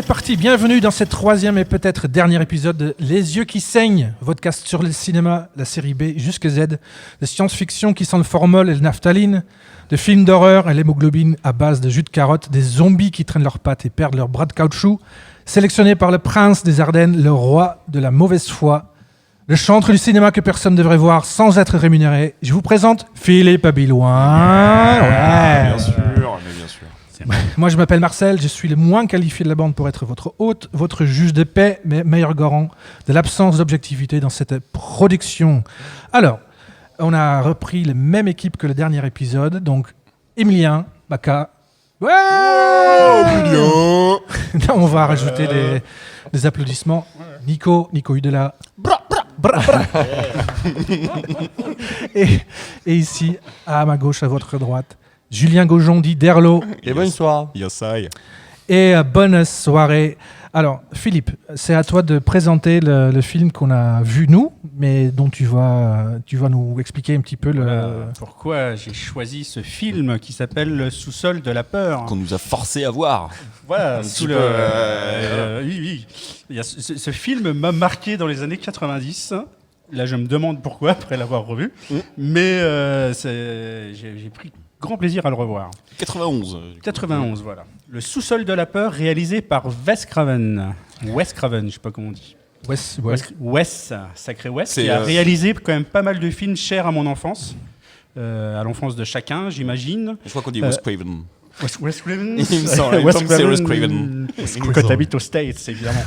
c'est parti, bienvenue dans ce troisième et peut-être dernier épisode de Les Yeux qui saignent, podcast sur le cinéma, la série B jusque Z, de science-fiction qui sent le formol et le naphtaline, de films d'horreur et l'hémoglobine à base de jus de carotte, des zombies qui traînent leurs pattes et perdent leurs bras de caoutchouc, sélectionnés par le prince des Ardennes, le roi de la mauvaise foi, le chantre du cinéma que personne ne devrait voir sans être rémunéré. Je vous présente Philippe Abiloin. Bien sûr, mais bien sûr. Moi, je m'appelle Marcel, je suis le moins qualifié de la bande pour être votre hôte, votre juge de paix, mais meilleur garant de l'absence d'objectivité dans cette production. Alors, on a repris la même équipe que le dernier épisode, donc Emilien, Baka. Ouais, on va rajouter des applaudissements. Nico Hudela. et ici, à ma gauche, à votre droite, Julien Gaujon dit Derlo. Et bonsoir. Yassai. Et bonne soirée. Alors, Philippe, c'est à toi de présenter le film qu'on a vu, nous, mais dont tu vas nous expliquer un petit peu pourquoi j'ai choisi ce film qui s'appelle Le sous-sol de la peur. Qu'on nous a forcé à voir. Voilà, Oui. Il y a ce film m'a marqué dans les années 90. Là, je me demande pourquoi, après l'avoir revu. Mais j'ai pris grand plaisir à le revoir. 91, voilà. Le sous-sol de la peur, réalisé par Wes Craven. Wes Craven, je sais pas comment on dit. Wes, sacré Wes, qui a réalisé quand même pas mal de films chers à mon enfance, à l'enfance de chacun, j'imagine. Je crois qu'on dit Wes Craven. Wes Craven. Il me semble que c'est Wes Craven. Quand t'habites aux States, évidemment.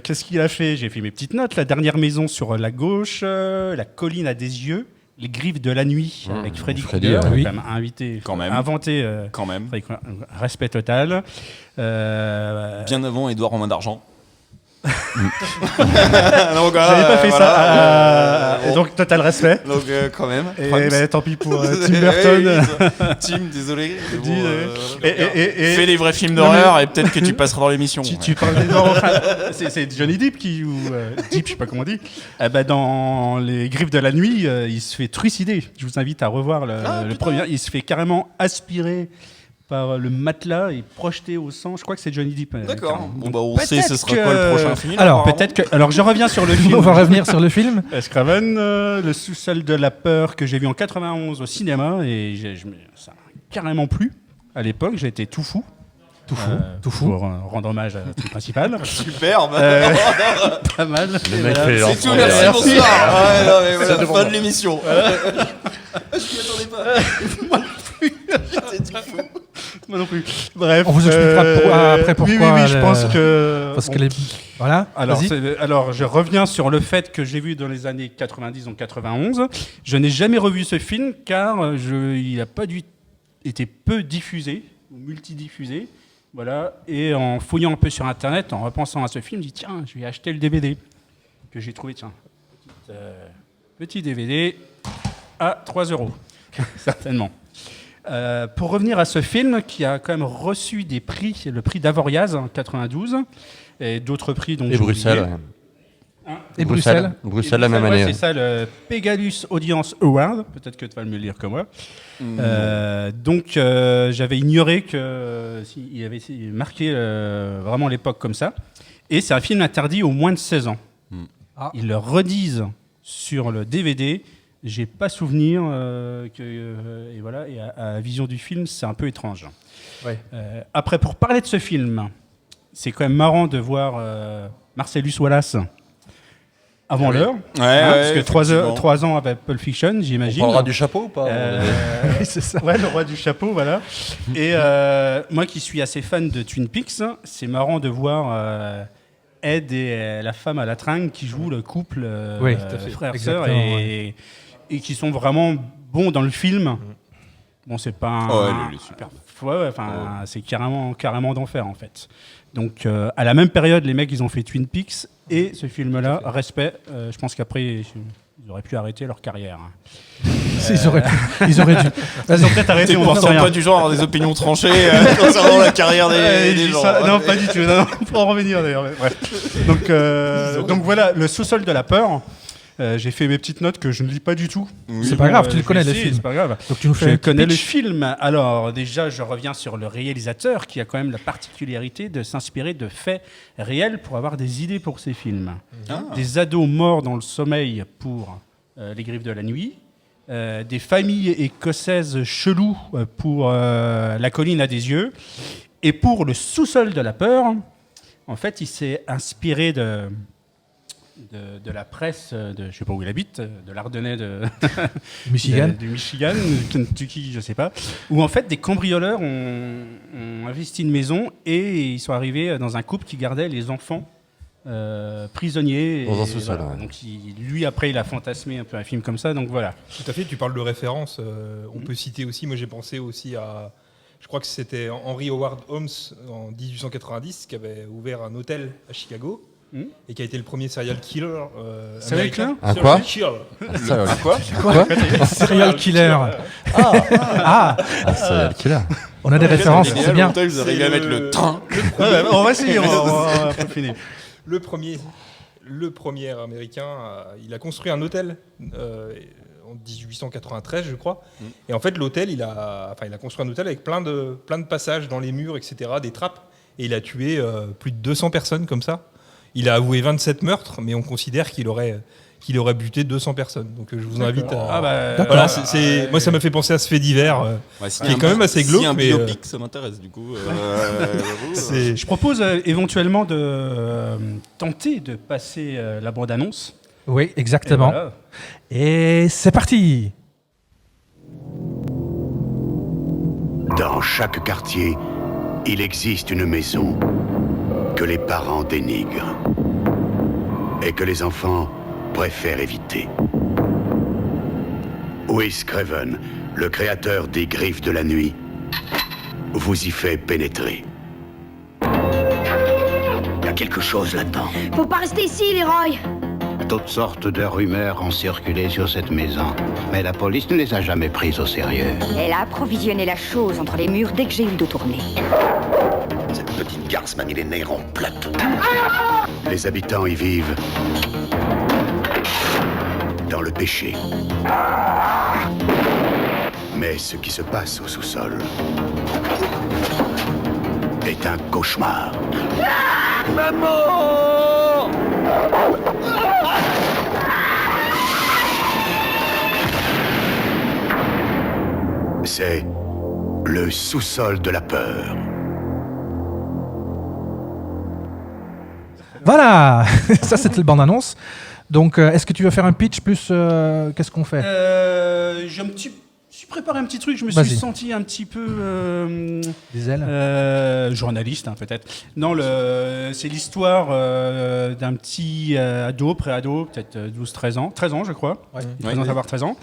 Qu'est-ce qu'il a fait ? J'ai fait mes petites notes. La dernière maison sur la gauche, La colline à des yeux, Les griffes de la nuit avec Freddy Krueger, oui. quand même inventé. Quand même. Respect total. Bien avant Édouard en main d'argent. J'avais pas fait ça. Donc total respect. Donc quand même. Et tant pis pour Tim Burton. Tim, désolé. Fais les vrais films d'horreur et peut-être que tu passeras dans l'émission. Tu parles des c'est Johnny Depp qui Depp, je sais pas comment on dit. Dans Les Griffes de la nuit, il se fait trucider. Je vous invite à revoir le premier. Il se fait carrément aspirer par le matelas et projeté au sang. Je crois que c'est Johnny Depp. D'accord. On sait ce sera quoi le prochain film. Alors je reviens sur le film. On va revenir sur le film. Wes Craven, Le sous-sol de la peur, que j'ai vu en 91 au cinéma, et ça m'a carrément plu. À l'époque, j'étais tout fou. Tout fou. Pour rendre hommage à tout principal. Superbe. Pas mal. Le mec fait C'est tout, merci, bonsoir. Fin de l'émission. Je m'y attendais pas. J'étais tout fou. Moi non plus. Bref. On vous expliquera après pourquoi. Oui, je pense que. Parce que voilà. Alors, je reviens sur le fait que j'ai vu dans les années 90, donc 91. Je n'ai jamais revu ce film car il n'a pas été peu diffusé, ou multidiffusé. Voilà. Et en fouillant un peu sur Internet, en repensant à ce film, je dis tiens, je vais acheter le DVD que j'ai trouvé. Tiens, petit DVD à 3 €. Certainement. Pour revenir à ce film qui a quand même reçu des prix, le prix d'Avoriaz en 92 et d'autres prix dont Et Bruxelles. Et Bruxelles la même année. C'est ça, le Pegalus Audience Award. Peut-être que tu vas mieux lire que moi. Donc, j'avais ignoré qu'il avait marqué vraiment l'époque comme ça. Et c'est un film interdit aux moins de 16 ans. Ils le redisent sur le DVD. J'ai pas souvenir et voilà. Et à la vision du film, c'est un peu étrange. Ouais. Après, pour parler de ce film, c'est quand même marrant de voir Marcellus Wallace avant l'heure, parce que 3 ans avec Pulp Fiction, j'imagine. On parlera du chapeau ou pas C'est ça. Ouais, le roi du chapeau, voilà. Et moi qui suis assez fan de Twin Peaks, c'est marrant de voir Ed et la femme à la tringle qui jouent le couple frère-sœur et qui sont vraiment bons dans le film. Bon, c'est pas il est super. C'est carrément d'enfer en fait. Donc à la même période, les mecs ils ont fait Twin Peaks et ce film-là, respect. Je pense qu'après ils auraient pu arrêter leur carrière. Ils auraient dû. Ils ont peut-être arrêté. On ne pas du genre à avoir des opinions tranchées concernant la carrière des gens. Non, pas du tout. Non, pour en revenir d'ailleurs. Bref. Donc voilà, Le sous-sol de la peur. J'ai fait mes petites notes que je ne lis pas du tout. C'est pas grave, tu le Je connais vais le essayer, film. C'est pas grave. Donc tu nous fais Je un petit connais le pitch. film. Alors déjà, je reviens sur le réalisateur qui a quand même la particularité de s'inspirer de faits réels pour avoir des idées pour ses films. Des ados morts dans le sommeil pour Les Griffes de la Nuit. Des familles écossaises cheloues pour La Colline à des yeux. Et pour Le Sous-sol de la peur, en fait, il s'est inspiré de la presse, je ne sais pas où il habite, de l'Ardennais Michigan. du Michigan, Kentucky, je ne sais pas, où en fait des cambrioleurs ont investi une maison et ils sont arrivés dans un couple qui gardait les enfants prisonniers. Dans un Et sous-sol, voilà. ouais. Donc lui, après, il a fantasmé un peu un film comme ça, donc voilà. Tout à fait, tu parles de référence. On peut citer aussi, moi j'ai pensé aussi à, je crois que c'était Henry Howard Holmes en 1890 qui avait ouvert un hôtel à Chicago et qui a été le premier serial killer américain. Un quoi Serial killer. Ça, ouais. Quoi Serial killer. Ah, Serial killer. on a des références, c'est bien. Vous arrivez à mettre le train. On va essayer, on va finir. Le premier américain, il a construit un hôtel en 1893, je crois. Et en fait, l'hôtel, il a construit un hôtel avec plein de passages dans les murs, etc., des trappes. Et il a tué plus de 200 personnes comme ça. Il a avoué 27 meurtres, mais on considère qu'il aurait buté 200 personnes. Donc je vous invite à... Voilà, moi, ça m'a fait penser à ce fait divers, qui est quand même assez glauque. Si un mais, biopic, ça m'intéresse du coup. Je propose éventuellement de tenter de passer la bande-annonce. Oui, exactement. Et voilà. Et c'est parti. Dans chaque quartier, il existe une maison que les parents dénigrent et que les enfants préfèrent éviter. Wes Craven, le créateur des Griffes de la Nuit, vous y fait pénétrer. Il y a quelque chose là-dedans. Faut pas rester ici, Leroy. Toutes sortes de rumeurs ont circulé sur cette maison, mais la police ne les a jamais prises au sérieux. Elle a approvisionné la chose entre les murs dès que j'ai eu le dos tourné. Cette petite garce manie les nerfs en plates. Les habitants y vivent dans le péché. Mais ce qui se passe au sous-sol est un cauchemar. Maman! C'est le sous-sol de la peur. Voilà, ça c'était le bande-annonce. Donc, est-ce que tu veux faire un pitch plus qu'est-ce qu'on fait? Je me suis préparé un petit truc, je me Vas-y. suis senti un petit peu Des ailes. journaliste, hein, peut-être. Non, c'est l'histoire d'un petit ado, pré-ado, peut-être 12-13 ans. 13 ans, je crois. Il Ouais. présente avoir 13 ans.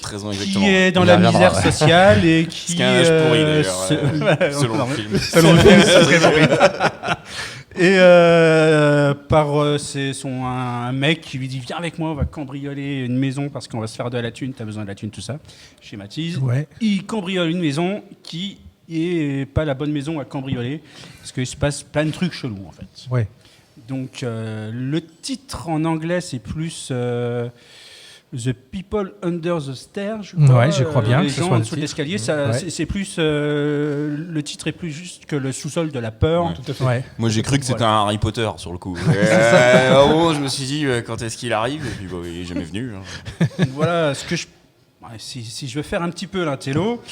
13 ans exactement. Qui est dans Il la reviendra, misère ouais. sociale et qui... Ce qui est un âge pourri d'ailleurs, selon non, le film. Selon le film, c'est très pourri. Et c'est un mec qui lui dit viens avec moi, on va cambrioler une maison parce qu'on va se faire de la thune, t'as besoin de la thune, tout ça. Je schématise. Ouais. Il cambriole une maison qui est pas la bonne maison à cambrioler parce qu'il se passe plein de trucs chelous en fait. Ouais. Donc le titre en anglais c'est plus The People Under the Stairs, je crois. Ouais, je crois bien Les que ce gens soit en le dessous de titre. l'escalier, ça, Ouais. c'est plus le titre est plus juste que le sous-sol de la peur. Ouais. Tout à fait. Ouais. Moi j'ai cru que c'était Voilà. un Harry Potter sur le coup. Je me suis dit quand est-ce qu'il arrive et puis bah, il est jamais venu. Hein. Donc voilà ce que je. Ouais, si je veux faire un petit peu l'intello,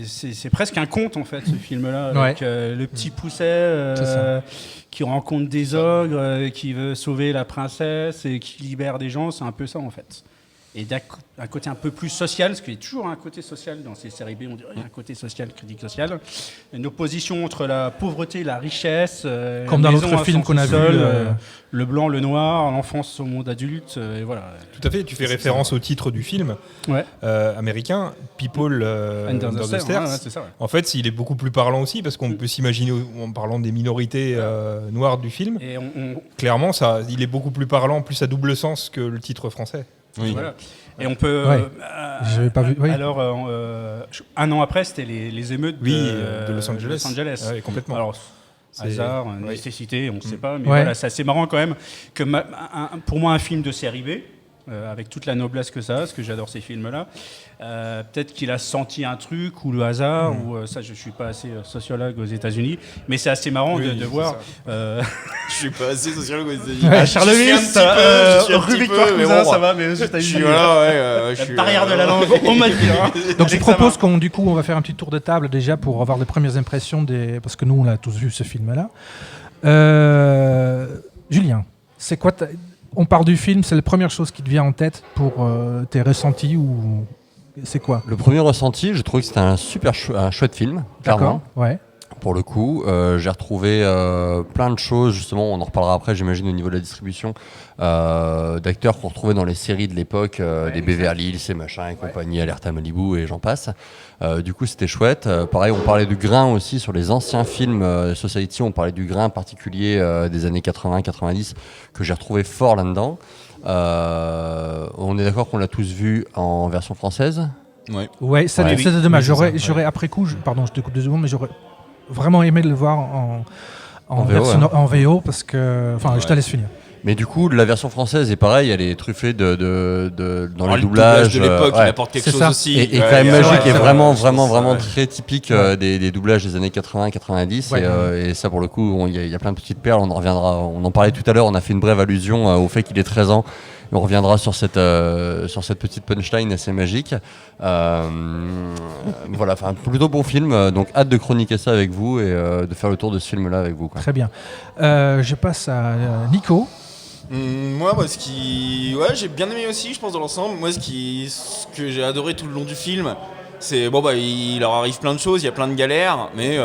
c'est presque un conte en fait ce film-là, avec le petit Pousset C'est ça. qui rencontre des ogres, qui veut sauver la princesse et qui libère des gens, c'est un peu ça en fait. Et d'un côté un peu plus social, parce qu'il y a toujours un côté social dans ces séries B, on dirait il y a un côté social, critique sociale, une opposition entre la pauvreté et la richesse, Comme dans l'autre film qu'on a vu, le blanc, le noir, l'enfance au monde adulte, et voilà. Tout à fait, tu fais référence au titre du film Ouais. américain, People Under the Stairs. Ouais, c'est ça, ouais. En fait, il est beaucoup plus parlant aussi, parce qu'on peut s'imaginer, en parlant des minorités noires du film, Et clairement, il est beaucoup plus parlant, plus à double sens que le titre français. Oui. voilà. Et on peut. Ouais. J'avais pas vu. Oui. Alors, un an après, c'était les émeutes de Los Angeles. Ouais, complètement. Alors, C'est- hasard, ouais. nécessité, on ne sait pas, mais Ouais. voilà, c'est assez marrant quand même que pour moi, un film de série B, avec toute la noblesse que ça a, parce que j'adore ces films-là. Peut-être qu'il a senti un truc, ou le hasard, ou ça, je ne suis pas assez sociologue aux États-Unis, mais c'est assez marrant de voir. Je suis pas assez sociologue aux États-Unis. À Charleville, Rubik Cousin, ça va, mais aux États-Unis. La barrière de la langue, on m'a dit. Donc je propose on va faire un petit tour de table déjà pour avoir les premières impressions parce que nous on a tous vu ce film-là. Julien, c'est quoi on part du film, c'est la première chose qui te vient en tête pour tes ressentis ou c'est quoi? Le premier ressenti, je trouvais que c'était un chouette film, clairement. D'accord, ouais. Pour le coup, j'ai retrouvé plein de choses, justement, on en reparlera après, j'imagine, au niveau de la distribution, d'acteurs qu'on retrouvait dans les séries de l'époque, des Beverly Hills et machin et compagnie, Alerta Malibu et j'en passe. Du coup, c'était chouette. Pareil, on parlait du grain aussi sur les anciens films Society, on parlait du grain particulier des années 80-90 que j'ai retrouvé fort là-dedans. On est d'accord qu'on l'a tous vu en version française? Ouais, c'est dommage. J'aurais après coup, pardon, je te coupe 2 secondes, mais j'aurais vraiment aimé le voir en VO parce que, enfin, je te laisse finir. Mais du coup, la version française est pareil, elle est truffée dans le doublage. Le doublage de l'époque, il apporte quelque chose aussi. Et quand même magique, et vraiment très typique des doublages des années 80-90. Et ça, pour le coup, il y a plein de petites perles, on en reviendra. On en parlait tout à l'heure, on a fait une brève allusion au fait qu'il ait 13 ans. On reviendra sur cette petite punchline assez magique. Voilà, enfin plutôt bon film. Donc hâte de chroniquer ça avec vous et de faire le tour de ce film-là avec vous. Très bien. Je passe à Nico. Moi, j'ai bien aimé aussi, je pense, dans l'ensemble. Moi, ce que j'ai adoré tout le long du film, c'est il leur arrive plein de choses, il y a plein de galères, mais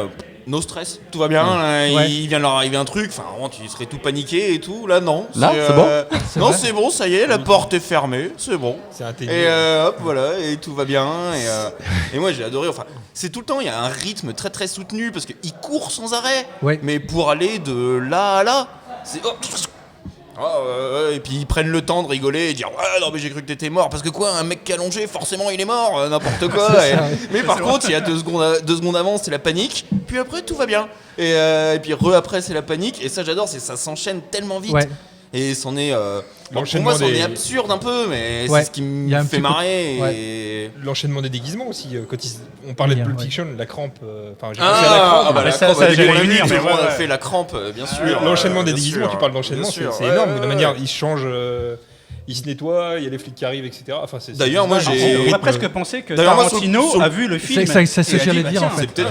no stress, tout va bien. Il vient de leur arriver un truc. Enfin, vraiment, tu serais tout paniqué et tout. Là, non. C'est bon. Non, c'est bon, ça y est, la porte est fermée, c'est bon. C'est intelligent. Et hop, voilà, et tout va bien. Et moi, j'ai adoré. Enfin, c'est tout le temps, il y a un rythme très très soutenu parce qu'il court sans arrêt. Ouais. Mais pour aller de là à là, c'est et puis ils prennent le temps de rigoler et dire non mais j'ai cru que t'étais mort parce que quoi, un mec qui est allongé forcément il est mort, n'importe quoi. Mais par contre il y a 2 secondes avant c'est la panique, puis après tout va bien et puis après c'est la panique et ça j'adore, ça s'enchaîne tellement vite. Et c'en est pour moi c'en est absurde un peu, mais c'est ce qui me fait marrer. Et l'enchaînement des déguisements aussi, quand on parlait de Pulp Fiction, la crampe, j'ai pensé à la crampe, on a fait la crampe, bien sûr. L'enchaînement des déguisements, tu parles d'enchaînement, c'est énorme, la manière ils se changent, ils se nettoient, il y a les flics qui arrivent, etc. Enfin, d'ailleurs, moi j'ai presque pensé que Tarantino a vu le film. C'est ce que j'allais dire en fait.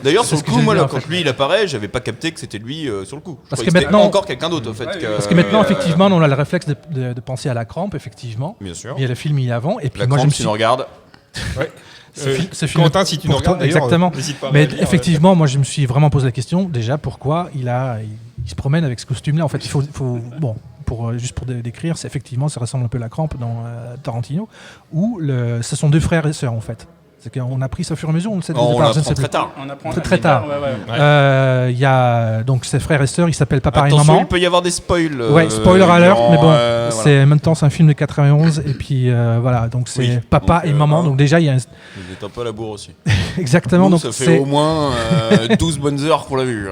D'ailleurs, sur le coup, moi, quand lui il apparaît, j'avais pas capté que c'était lui sur le coup. Parce que maintenant encore quelqu'un d'autre, en fait. Parce que maintenant, effectivement, on a le réflexe de penser à la crampe, effectivement. Bien sûr. Il y a le film il y a avant, et puis la moi crampe, je me si tu nous regardes. Ce film, Quentin, si tu nous regardes, exactement. Pas mais effectivement, moi je me suis vraiment posé la question déjà pourquoi il se promène avec ce costume-là. En fait, il faut juste pour décrire, c'est effectivement ça ressemble un peu à la crampe dans Tarantino, où ce sont 2 frères et sœurs en fait. C'est qu'on a pris ça au fur et à mesure, on le sait très tard. On apprend très tard. Il y a donc ses frères et sœurs, ils s'appellent papa et maman. Il peut y avoir des spoils. Spoiler alert, mais bon, c'est maintenant c'est un film de 91 et puis voilà, donc c'est papa et maman. Donc déjà il y a il est un peu à la bourre aussi. Exactement. Nous, donc ça fait au moins 12 bonnes heures qu'on l'a vu.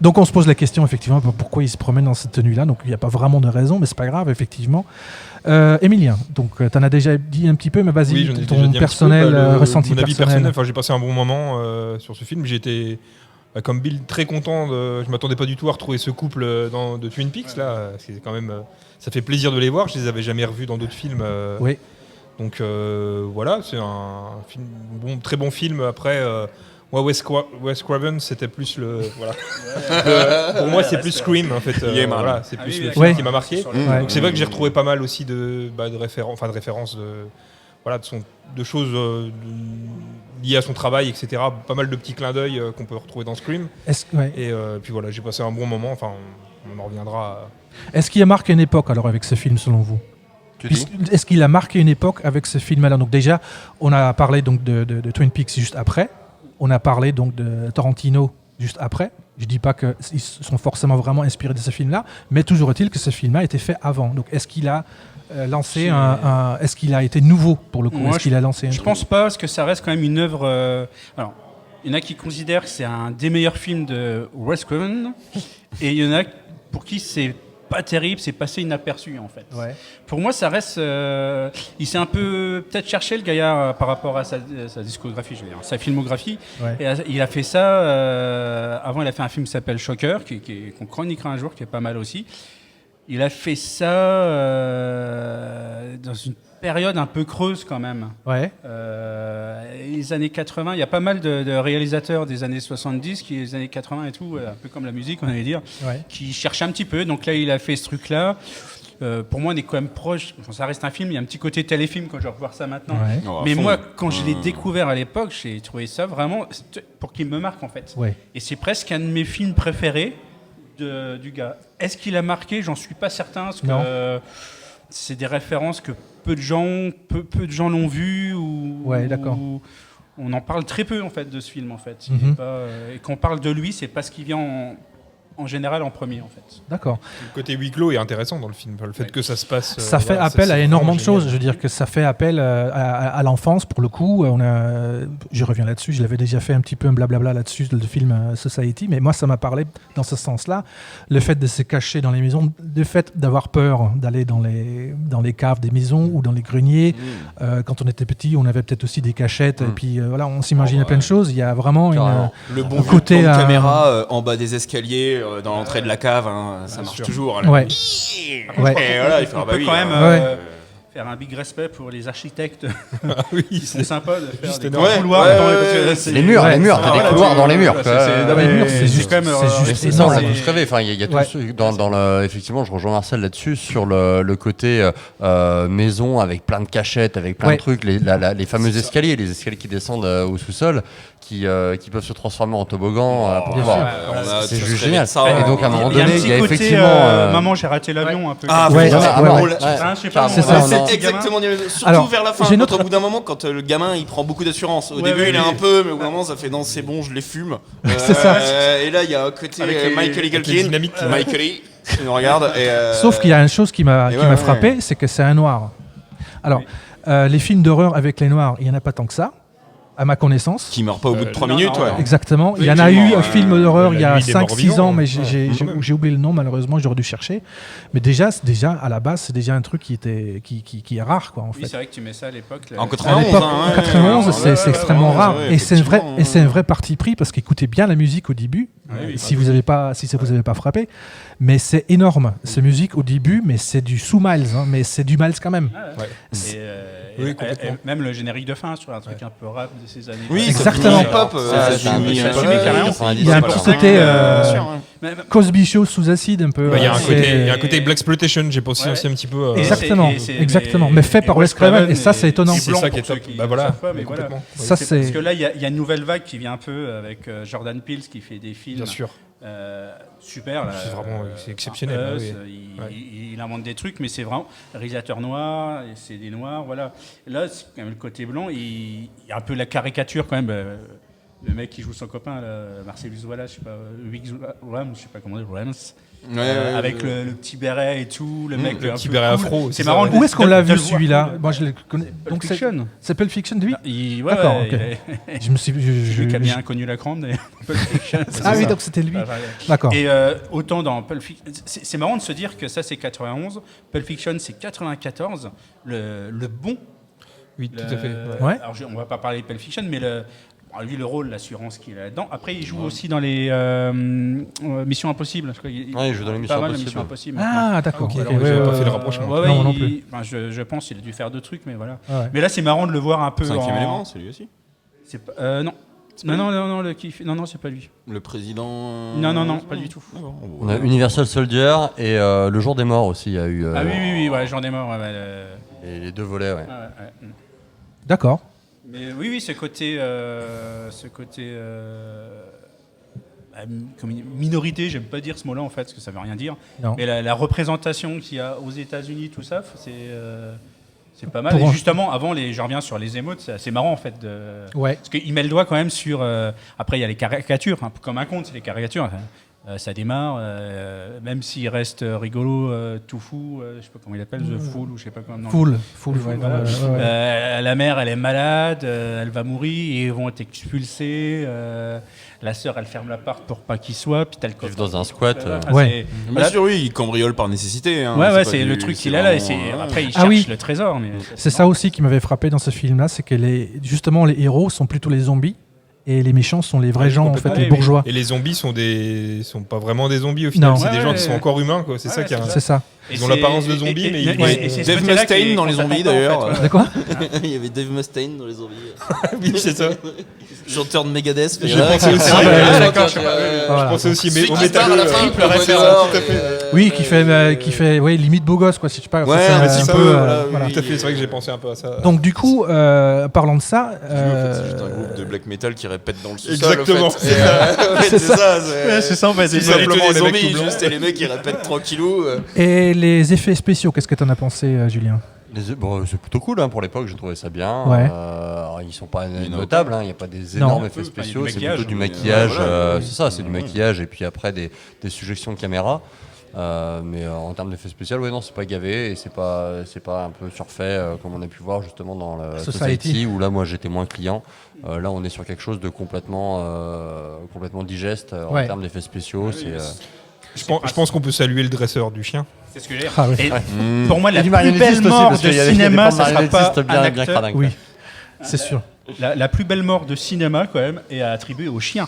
Donc on se pose la question effectivement pourquoi il se promène dans cette tenue-là. Donc il n'y a pas vraiment de raison, mais c'est pas grave effectivement. Emilien, donc tu en as déjà dit un petit peu, mais vas-y, ton personnel ressenti personnel. Enfin, j'ai passé un bon moment sur ce film. J'étais comme Bill très content. Je m'attendais pas du tout à retrouver ce couple de Twin Peaks là. C'est quand même, ça fait plaisir de les voir. Je les avais jamais revus dans d'autres films. Oui. Donc voilà, c'est un film, très bon film. Après. Wes Craven, c'était plus pour moi, c'est plus Scream en fait. Voilà, c'est plus le film qui m'a marqué. Donc c'est vrai que j'ai retrouvé pas mal aussi de références, de choses liées à son travail, etc. Pas mal de petits clins d'œil qu'on peut retrouver dans Scream. Et puis voilà, j'ai passé un bon moment. Enfin, on en reviendra. Est-ce qu'il a marqué une époque alors avec ce film selon vous? Est-ce qu'il a marqué une époque avec ce film-là? Donc déjà, on a parlé donc de Twin Peaks juste après. On a parlé donc de Tarantino juste après. Je ne dis pas qu'ils sont forcément vraiment inspirés de ce film-là, mais toujours est-il que ce film-là a été fait avant. Donc est-ce qu'il a lancé est-ce qu'il a été nouveau pour le coup? Est-ce qu'il a lancé Je pense pas, parce que ça reste quand même une œuvre. Alors, il y en a qui considèrent que c'est un des meilleurs films de Wes Craven, et il y en a pour qui c'est pas terrible, c'est passé inaperçu en fait. Ouais. Pour moi, ça reste. Il s'est un peu peut-être cherché le gaillard par rapport à sa discographie, je veux dire, sa filmographie. Ouais. Et il a fait ça. Avant, il a fait un film qui s'appelle Shocker, qu'on chroniquera un jour, qui est pas mal aussi. Il a fait ça dans une période un peu creuse quand même. Ouais. Les années 80, il y a pas mal de réalisateurs des années 70, qui les années 80 et tout, un peu comme la musique, on allait dire, Ouais. qui cherchaient un petit peu. Donc là, il a fait ce truc-là. Pour moi, on est quand même proche. Enfin, ça reste un film, il y a un petit côté téléfilm quand je revois ça maintenant. Ouais. Oh, à Mais fond. moi, quand je l'ai découvert à l'époque, j'ai trouvé ça vraiment pour qu'il me marque en fait. Ouais. Et c'est presque un de mes films préférés du gars. Est-ce qu'il a marqué? J'en suis pas certain, parce que Non. c'est des références que peu de gens l'ont vu ou. Ouais, d'accord. ou on en parle très peu en fait de ce film en fait. Mhm. Il est pas, et quand on parle de lui, c'est parce qu'il vient en général en premier en fait. D'accord. Le côté huis clos est intéressant dans le film. Le fait que ça se passe. Ça fait voilà, appel c'est à vraiment énormément de génial. choses. Je veux dire que ça fait appel à l'enfance pour le coup. Je reviens là-dessus. Je l'avais déjà fait un petit peu un blablabla là-dessus, le film Society. Mais moi, ça m'a parlé dans ce sens-là. Le fait de se cacher dans les maisons, le fait d'avoir peur d'aller dans les caves des maisons ou dans les greniers. Quand on était petit, on avait peut-être aussi des cachettes. Et puis voilà, on s'imaginait plein de choses. Il y a vraiment Carrément. Le bon un vieux côté, plan de caméra en bas des escaliers, dans l'entrée de la cave, hein, ça Bien marche sûr. toujours. Ouais. Et Ouais. voilà, il fait, On ah bah peut oui, quand même Ouais. faire un big respect pour les architectes Oui, qui sont sympas de faire juste des énorme. grands Ouais, couloirs. ouais, Attends, ouais, parce que ouais. c'est- Les murs, Ouais, les murs, ça, t'as des voilà, couloirs dans les murs. Ouais, quoi. c'est- les murs, c'est c'est juste- quand même, c'est juste Mais c'est énorme. ça, on l'a c'est- tous rêvé. Enfin, il y a Ouais. tous dans le. Effectivement, je rejoins Marcel là-dessus sur le côté maison avec plein de cachettes, avec plein Ouais. de trucs, les fameux escaliers, les escaliers qui descendent au sous-sol, qui peuvent se transformer en toboggan pour bien pouvoir. sûr. C'est tous juste rêvé génial. de ça, Et donc à un moment Il y a un donné, petit il y a côté, effectivement. maman, j'ai raté l'avion un peu. Ah, Ouais, putain, ouais, ah, ouais, bon, ouais. là, Hein, je sais pas, Carrément. C'est moi, ça. c'est petit gamin. exactement surtout Alors, vers la fin. j'ai une Quand autre- au bout d'un moment, quand le gamin il prend beaucoup d'assurance. Au Ouais, début, ouais, il est ouais. un peu, mais au bout d'un moment, ça fait non, c'est bon, je les fume. C'est ça. Et là, il y a un côté Avec les- Michael avec les Eaglekin. dynamiques. Michael E. Il nous regarde. Sauf qu'il y a une chose qui m'a et qui ouais, m'a ouais, frappé, c'est que c'est un noir. Alors, les films d'horreur avec les noirs, il n'y en a pas tant que ça, à ma connaissance. Qui meurt pas au bout de 3 non, minutes, non, ouais. non. Exactement. Il y en a eu Effectivement, un film d'horreur il y La a Nuit des morts 5-6 ans, vivants, mais ouais. j'ai oublié le nom, malheureusement, j'aurais dû chercher. Mais déjà, à la base, c'est déjà un truc qui est rare, quoi, en Oui, fait. c'est vrai que tu mets ça à l'époque. là. En À 91, l'époque, hein, en ouais, 91, ouais, c'est ouais, extrêmement ouais, rare. ouais, Et c'est effectivement. un vrai parti pris parce qu'écoutez bien la musique au début, si ça vous avait pas frappé. Mais c'est énorme, cette musique au début, mais c'est du sous-Miles, hein, mais c'est du Miles quand même. Ouais. Et, complètement. même le générique de fin sur un truc un peu rap de ces années. Oui, Exactement. c'est hip-hop. C'est un peu c'est ça, assumé carrément. 90, Il y a un voilà. petit côté Bien sûr, ouais. Mais- Cosby Show sous acide un peu. Bah, il y a un c'est- côté- il y a un côté Blaxploitation, j'ai pensé Ouais. aussi un petit peu. Et Exactement, c'est- exactement. Mais fait par Wes Craven, et ça, c'est étonnant. C'est blanc ça qui est pour ceux top. qui Bah ne voilà, savent pas, mais voilà. complètement. Ça, Parce c'est que là, il y a une nouvelle vague qui vient un peu avec Jordan Peele qui fait des films Bien sûr. super. Là, C'est vraiment- c'est exceptionnel, Us, oui. il, il invente des trucs, mais c'est vraiment réalisateur noir, et c'est des noirs, voilà. Et là, c'est quand même le côté blanc, il y a un peu la caricature quand même. Le mec qui joue son copain, là, Marcellus Wallace, je sais pas, Rams, je sais pas comment dire, Rams, Ouais, ouais, avec le petit béret et tout, le mec Le un petit peu béret cool. afro, C'est c'est marrant. ça, Où est-ce qu'on de- l'a de vu le voir celui-là cool. Moi, je le connais. Pulp Donc, Fiction. c'est Pulp Fiction de lui Ouais, D'accord, ouais, ok. Je me suis. Celui qui a bien connu la crème d'ailleurs. Pulp Fiction, c'est Ah oui, ça. donc c'était lui. Enfin, D'accord. Et autant dans Pulp Fiction, c'est marrant de se dire que ça c'est 91, Pulp Fiction c'est 94, le bon. Oui, tout à fait. ouais. Ouais. Alors on va pas parler de Pulp Fiction, mais lui le rôle, l'assurance qu'il a là-dedans. Après il joue aussi dans les Missions Impossibles. Je crois qu'il- Ouais, il joue dans les pas Missions mal de Impossibles. Missions Impossibles. maintenant. Ah, d'accord. Ok, ok, alors, ouais, j'avais ouais, pas fait le ouais. rapprochement. Ouais, Non, non il- plus. enfin, je pense qu'il a dû faire deux trucs, mais voilà. Ouais. Mais là c'est marrant de le voir un peu. Cinquième en- élément, c'est lui aussi. C'est pas, non. Non, non, c'est pas lui. Le président. Non, pas du tout. D'accord. On a Universal Soldier et Le Jour des Morts aussi. Il y a eu Ah oui, ouais, j'en ai mort. Ouais, les deux volets. Ouais. ouais. D'accord. Mais oui, ce côté comme une minorité, j'aime pas dire ce mot-là en fait, parce que ça veut rien dire. Non. Mais la représentation qu'il y a aux États-Unis, tout ça, c'est pas mal. Pour Et un- justement, je reviens sur les émeutes, c'est assez marrant en fait. Ouais. Parce qu'il met le doigt quand même sur. Après, il y a les caricatures, hein, comme un conte, c'est les caricatures. Ça démarre, même s'il reste rigolo, tout fou, je sais pas comment il appelle, The Fool ou je sais pas comment. Full, ouais. Voilà. Ouais. La mère, elle est malade, elle va mourir, et ils vont être expulsés. La sœur, elle ferme l'appart pour pas qu'il soit, puis t'as le coffre. Dans un squat. Ouais. Bien sûr, oui, il cambriole par nécessité. Hein. Ouais, pas c'est du- le truc c'est qu'il a là. Et vraiment, après, il Ah cherche oui. le trésor. Mais C'est ça aussi qui m'avait frappé dans ce film-là, c'est que justement les héros sont plutôt les zombies et les méchants sont les vrais gens, en fait, complètement. les Oui, bourgeois. Et les zombies sont pas vraiment des zombies au final, Non. c'est des Ouais, gens ouais, qui sont ouais. encore humains, quoi. C'est Ouais, ça qui est. C'est ça. Et Ils ont c'est- l'apparence de zombies, mais ils- et c'est ce Dave côté-là Mustaine qui est dans les zombies, complètement, d'ailleurs. en fait, De quoi Il y avait Dave Mustaine dans les zombies. Oui, c'est ça. Chanteur de Megadeth. Je pensais aussi. D'accord, Je pensais aussi, mais au Celui qui part à la fin, métal. le référent, tout à fait. Oui, qui fait limite beau gosse, quoi, si tu parles. Ouais, c'est mais un c'est ça, peu, voilà, voilà. oui. Tout à fait, c'est vrai que j'ai pensé un peu à ça. Donc du coup, parlant de ça, En fait, c'est juste un groupe de black metal qui répète dans le sous-sol. Exactement, en fait. C'est ça. c'est ça, en fait. C'est tout simplement les les mecs zombies, tout blancs. juste, et les mecs qui répètent tranquillou. et les effets spéciaux, qu'est-ce que t'en as pensé, Julien? Bon, c'est plutôt cool pour l'époque, j'ai trouvé ça bien. Ouais. Alors, ils sont pas Il y en a notables, il n'y a pas des Non. énormes effets spéciaux, c'est plutôt du maquillage. C'est ça, c'est du maquillage et puis après des suggestions de caméra. Mais en termes d'effets spéciaux, ouais, non, c'est pas gavé et c'est pas un peu surfait comme on a pu voir justement dans la Society où là, moi, j'étais moins client. Là, on est sur quelque chose de complètement digeste Ouais. en termes d'effets spéciaux. Je pense qu'on peut saluer le dresseur du chien. C'est ce que j'ai dire. Ah oui. Et pour moi, la Et du plus belle marionnettiste aussi, mort parce de qu'il y a des cinéma, bandes ça sera pas marionnettistes un bien acteur. cradingues. Oui, c'est sûr. La plus belle mort de cinéma, quand même, est attribuée au chien.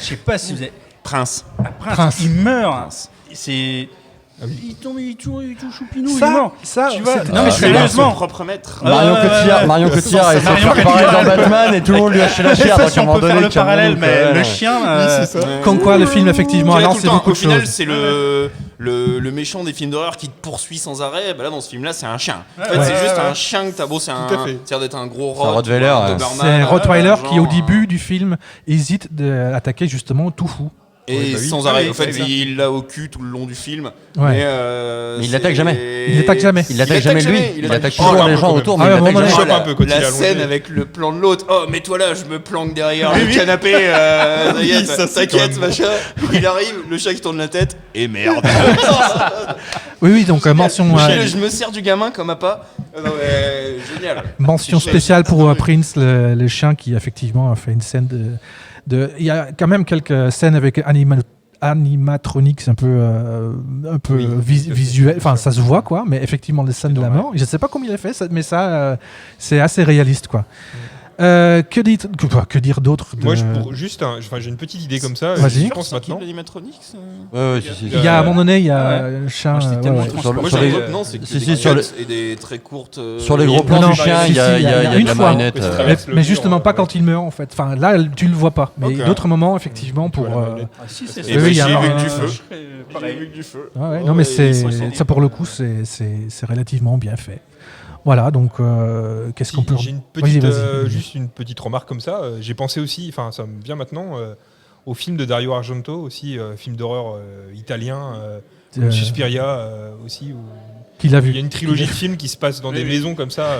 Je sais pas si vous avez. Prince. Prince. Il meurt. C'est. Il tombe, il tout choupinou, il est Ça, mort. ça, Tu vois, c'était- non mais Son sérieusement. propre maître. Marion Cotillard, il s'est Marion fait pareil Cotillard. dans Batman et tout le monde lui a acheté la Je sais chair. pas donc si à un on moment peut faire donné, le parallèle, Cameron, mais ouais. le chien. Comme quoi, le film, effectivement, a Qui est là tout lancé le temps. beaucoup Au de final, choses. c'est le méchant des films d'horreur qui te poursuit sans arrêt. Bah là, dans ce film-là, c'est un chien. En fait, Ouais. c'est juste Ouais. un chien que t'as beau, c'est Tout à fait. ça a l'air d'être un gros C'est un rot, Rottweiler, tu vois, ouais. Doberman, C'est Rottweiler qui, au genre, début du film, hésite d'attaquer justement tout fou. Et Ouais, bah oui. sans arrêt. Oui, En fait, c'est ça. il l'a au cul tout le long du film. Ouais. Mais il l'attaque jamais. Il l'attaque jamais. Il l'attaque jamais lui, il attaque Oh, toujours un les peu gens quand autour, même. mais Ah, il ouais, attaque bon, jamais. chope un peu quand il est la allongé. scène avec le plan de l'autre. Oh, mets-toi là, je me planque derrière le canapé. Oui, ça, c'est T'inquiète, quand même machin. Il arrive, le chat qui tourne la tête. Et merde. Oui, donc mention, Je me sers du gamin comme appât. Non, mais, génial. mention spéciale pour Prince, le chien qui effectivement a fait une scène il y a quand même quelques scènes avec animatronics un peu visuel, enfin ça se voit quoi, mais effectivement les scènes de la mort, je sais pas comment il a fait, mais ça c'est assez réaliste quoi. Que dire d'autre Moi, j'ai une petite idée comme ça. Vas-y. Je pense maintenant. L'animatronics Ouais, si. il y a à un moment donné il y a un chat. Moi, j'étais tellement ouais. transporté. Moi, Sur j'ai les- un gros- non, c'est que si, des si, sur cuts les- et des très courtes. Sur les gros plans Non, du chien, si, il y a si, il y a de une la fois. marionnette. Que tu Mais, traverses le mais mur, justement pas ouais. quand il meurt en fait. Enfin là tu le vois pas. Mais Ok. d'autres moments effectivement pour. Ah, si, c'est Et Oui, bah, il y a j'ai un- vu que du feu. Pareil. J'ai vu que du feu. Ouais, non mais ils sont ça pour le coup c'est relativement bien fait. Voilà donc qu'est-ce qu'on peut. J'ai une Vas-y, petite, vas-y. juste une petite remarque comme ça. J'ai pensé aussi, enfin ça me vient maintenant, au film de Dario Argento aussi, film d'horreur italien, comme Suspiria aussi. Où Qu'il a il y a vu. une trilogie de films qui se passe dans des maisons comme ça,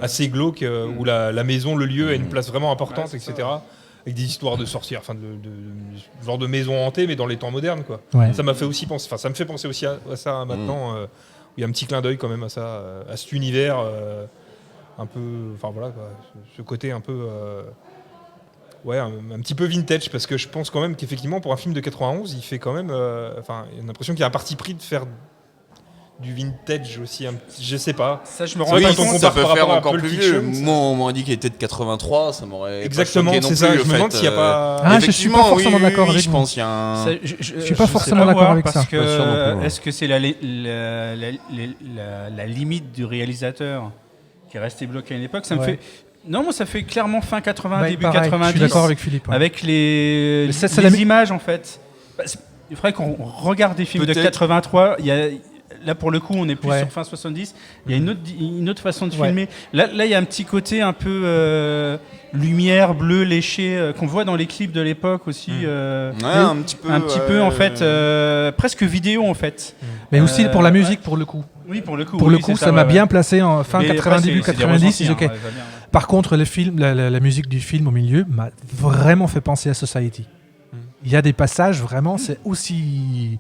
assez glauques, où la maison, le lieu a une place vraiment importante, Ouais, c'est etc. Avec des histoires de sorcières, enfin genre de maisons hantées, mais dans les temps modernes quoi. Ouais. Ça m'a fait aussi penser, enfin ça me fait penser aussi à ça maintenant. Il y a un petit clin d'œil quand même à ça, à cet univers un peu, enfin voilà, quoi, ce côté un peu, ouais, un petit peu vintage, parce que je pense quand même qu'effectivement pour un film de 91, il fait quand même, enfin, il y a l'impression qu'il y a un parti pris de faire du vintage aussi, je sais pas. Ça, je me C'est rends vrai pas quand on compte. ça compare peut par faire rapport à encore Pulp plus Fiction, vieux. ça- Moi, on m'aurait dit qu'il était de 83, ça m'aurait. Exactement, pas choqué non c'est ça. plus, Je au me fait, demande s'il y a pas. Ah, je suis pas effectivement, forcément oui, d'accord oui, avec je vous. pense qu'il y a un. Ça, Je suis pas sais forcément d'accord voir avec parce ça. que, Pas sûr non plus, ouais. est-ce que c'est la limite du réalisateur qui est resté bloqué à une époque? Ça me Ouais. fait. Non, moi, ça fait clairement fin 80, Bah, début pareil, 90. Je suis d'accord avec Philippe. ouais. Avec les c'est la images, en fait. Bah, il faudrait qu'on regarde des films de Peut-être. 83. Là, pour le coup, on est plus Ouais. sur fin 70. Il y a une autre façon de Ouais. filmer. Là, il y a un petit côté un peu lumière, bleu, léché, qu'on voit dans les clips de l'époque aussi. Ouais, un petit peu. En fait, presque vidéo, en fait. Mais aussi pour la musique pour le coup. Oui, pour le coup. Pour oui, le coup, c'est ça m'a ouais, bien ouais. placé en fin Mais 80, après, début c'est des 90. ressentis, ok. hein, ouais, ça vient, ouais. Par contre, le film, la musique du film au milieu m'a vraiment fait penser à Society. il y a des passages, vraiment, c'est aussi...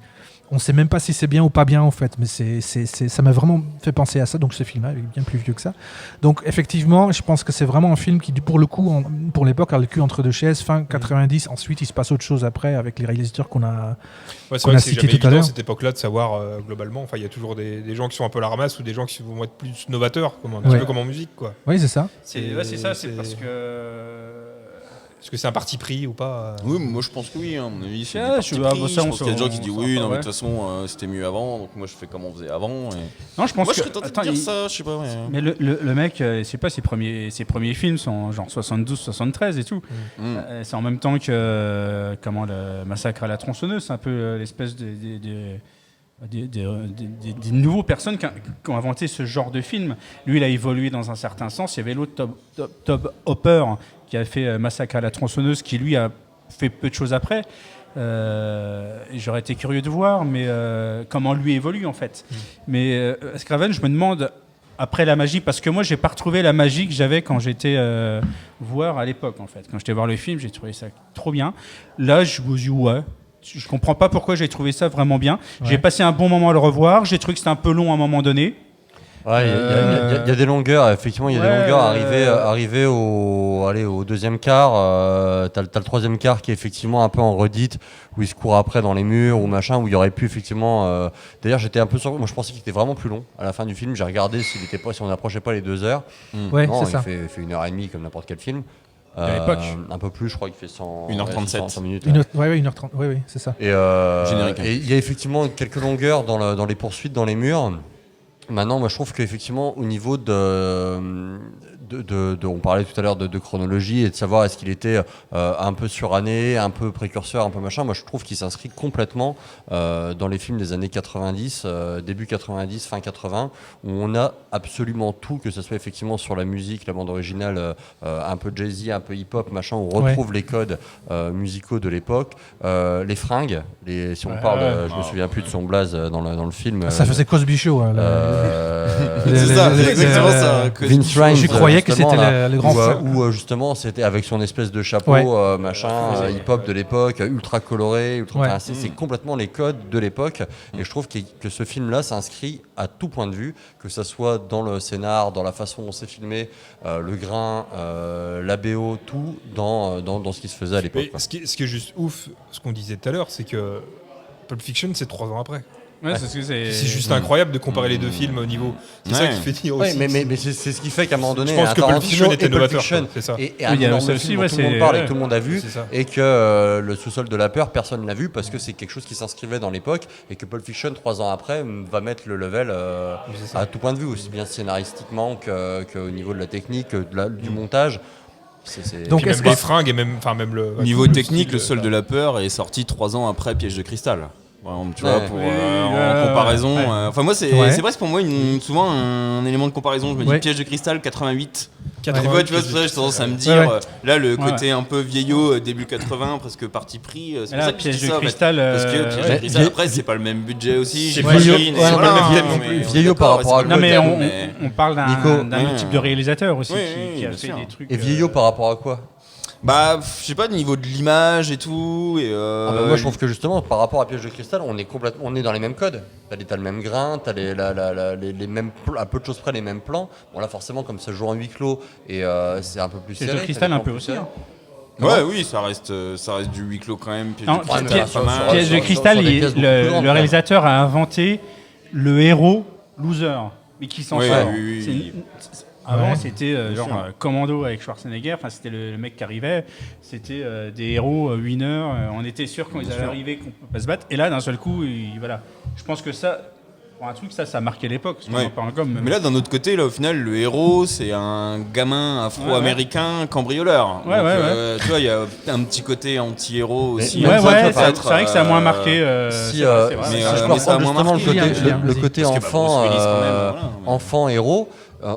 On ne sait même pas si c'est bien ou pas bien, en fait, mais ça m'a vraiment fait penser à ça, donc ce film-là, il est bien plus vieux que ça. Donc, effectivement, je pense que c'est vraiment un film qui, pour le coup, pour l'époque, a le cul entre deux chaises, fin 90, ensuite, il se passe autre chose après, avec les réalisateurs qu'on a, Ouais, c'est qu'on vrai a que c'est cités jamais tout à évident l'heure. cette époque-là de savoir globalement. Enfin, il y a toujours des gens qui sont un peu à la ramasse ou des gens qui vont être plus novateurs, un petit Ouais. peu comme en musique, quoi. Oui, c'est ça. C'est ça, c'est c'est- parce que. Est-ce que c'est un parti pris ou pas Oui, moi je pense que oui, hein, à mon avis, c'est Ah, des partis je suis- ah, pris. bah, ça, Je on pense qu'il y a des gens qui s'en- disent on oui, s'en- non, mais de ouais. toute façon, c'était mieux avant, donc moi je fais comme on faisait avant. Et... Non, je pense Moi je que. serais tenté attends, de dire il- ça, je sais pas. Mais le mec, je sais pas, ses premiers films sont genre 72, 73 et tout. Mm. C'est en même temps que le Massacre à la tronçonneuse, c'est un peu l'espèce des nouveaux personnes qui ont inventé ce genre de film. Lui, il a évolué dans un certain sens. Il y avait l'autre Tobe Hopper qui a fait Massacre à la tronçonneuse, qui lui a fait peu de choses après. J'aurais été curieux de voir, mais comment lui évolue en fait. Mais Scraven, je me demande après la magie, parce que moi, j'ai pas retrouvé la magie que j'avais quand j'étais voir à l'époque en fait. Quand j'étais voir le film, j'ai trouvé ça trop bien. Là, je me dis ouais. Je comprends pas pourquoi j'ai trouvé ça vraiment bien. Ouais. J'ai passé un bon moment à le revoir. J'ai trouvé que c'était un peu long à un moment donné. Ouais, il y a des longueurs, effectivement, il y a des Ouais, longueurs arrivé au deuxième quart. T'as le troisième quart qui est effectivement un peu en redite, où il se court après dans les murs ou machin, où il y aurait pu effectivement. D'ailleurs, j'étais un peu surpris. Moi, je pensais qu'il était vraiment plus long à la fin du film. J'ai regardé si on n'approchait pas les 2 heures. Ouais, Non, c'est ça. il fait 1h30 comme n'importe quel film. À l'époque. Un peu plus, je crois qu'il fait 1h37. 100 minutes. Ouais, 1h30. Oui, c'est ça. Et Générique. et il y a effectivement quelques longueurs dans les poursuites dans les murs. Maintenant, moi, je trouve qu'effectivement, au niveau on parlait tout à l'heure de chronologie et de savoir est-ce qu'il était un peu suranné, un peu précurseur, un peu machin. Moi, je trouve qu'il s'inscrit complètement dans les films des années 90, début 90, fin 80, où on a absolument tout, que ce soit effectivement sur la musique, la bande originale, un peu jazzy, un peu hip-hop, machin. On retrouve les codes musicaux de l'époque, les fringues. Si on parle, je me souviens plus de son blaze dans le film. Ça faisait Cosby Show. Hein, C'est ça, c'est exactement ça. Vince Rhymes, Je croyais que c'était le grand frère. où justement c'était avec son espèce de chapeau Ouais. machin hip-hop de l'époque, ultra coloré, Ouais. enfin, c'est complètement les codes de l'époque. Et je trouve que ce film-là s'inscrit à tout point de vue, que ça soit dans le scénar, dans la façon dont c'est filmé, le grain, la BO, tout dans ce qui se faisait à l'époque. Mais quoi. ce qui est juste ouf, ce qu'on disait tout à l'heure, c'est que Pulp Fiction, c'est 3 ans après. Ouais, c'est ce que c'est. C'est juste incroyable de comparer les deux films au niveau. C'est ça Ouais. qui fait dire Ouais, aussi. mais c'est ce qui fait qu'à un moment donné, Je pense un que Pulp Tarantino Fiction était et Pulp novateur, Fiction c'est ça. et Oui, un il y a énorme ça aussi, film dont ouais, tout le monde c'est- parle et ouais. que tout le monde a vu, C'est ça. et que le sous-sol de la peur, personne ne l'a vu parce que c'est quelque chose qui s'inscrivait dans l'époque, et que Pulp Fiction, 3 ans après, va mettre le level C'est ça. à tout point de vue, aussi bien scénaristiquement qu'au niveau de la technique, du montage. Donc, Puis est-ce même que- les fringues et même le. Niveau tout le technique, style, le sol de la peur est sorti 3 ans après Piège de cristal. Bon, tu Ouais. vois, en Oui, comparaison. ouais. Enfin, moi, c'est Ouais. presque pour moi souvent un élément de comparaison. Je me dis Ouais. Piège de cristal 88. 88, Tu vois, c'est ça, j'ai tendance à me Ouais, dire. ouais. Là, le Ouais. côté un peu vieillot, début 80, presque parti pris. C'est Et pour là, ça que je Piège dis de ça, en fait. cristal. Parce que Piège de ouais. cristal, après, c'est pas le même budget aussi. C'est j'imagine, vieillot, et ouais, voilà, pas le même hein, thème non mais plus. on est Vieillot par d'accord, rapport à c'est pas Non, le mais thème, on, mais- on parle Nico. d'un autre type de réalisateur aussi Oui, qui a bien fait sûr. des trucs. Et vieillot par rapport à quoi? Bah, je sais pas, de niveau de l'image et tout. Et Moi, je trouve que justement, par rapport à Piège de cristal, on est dans les mêmes codes. T'as le même grain, t'as les mêmes, à peu de choses près, les mêmes plans. Bon, là, forcément, comme ça joue en huis clos, et c'est un peu plus Piège serré. de cristal t'as un des peu plans aussi. plus hein. Ouais, oui, ça reste du huis clos quand même. Piège Non, de cristal, Piège- pas mal. Piège de sur- cristal, sur des pièces beaucoup plus le grandes, réalisateur a inventé le héros loser, mais qui s'en Oui, sort. oui, C'est oui. Avant, Ouais. c'était genre Commando avec Schwarzenegger. Enfin, c'était le mec qui arrivait. C'était des héros winners. On était sûr quand ils allaient arriver qu'on peut pas se battre. Et là, d'un seul coup, voilà. Je pense que ça, pour un truc, ça a marqué l'époque. Parce qu'on Ouais. en parle comme. Mais là, d'un autre côté, là, au final, le héros, c'est un gamin afro-américain cambrioleur. Ouais, Donc, ouais. tu vois, il y a un petit côté anti-héros aussi. Mais ouais, même ça, ouais, tu vois, c'est vrai que ça a moins marqué. Si, c'est vrai, c'est vrai. mais, si je mais peux ça a reprendre moins justement marqué. le Bien, côté vas-y. le côté Parce que, bah, enfant, Bruce Willis, quand même, voilà. enfant héros,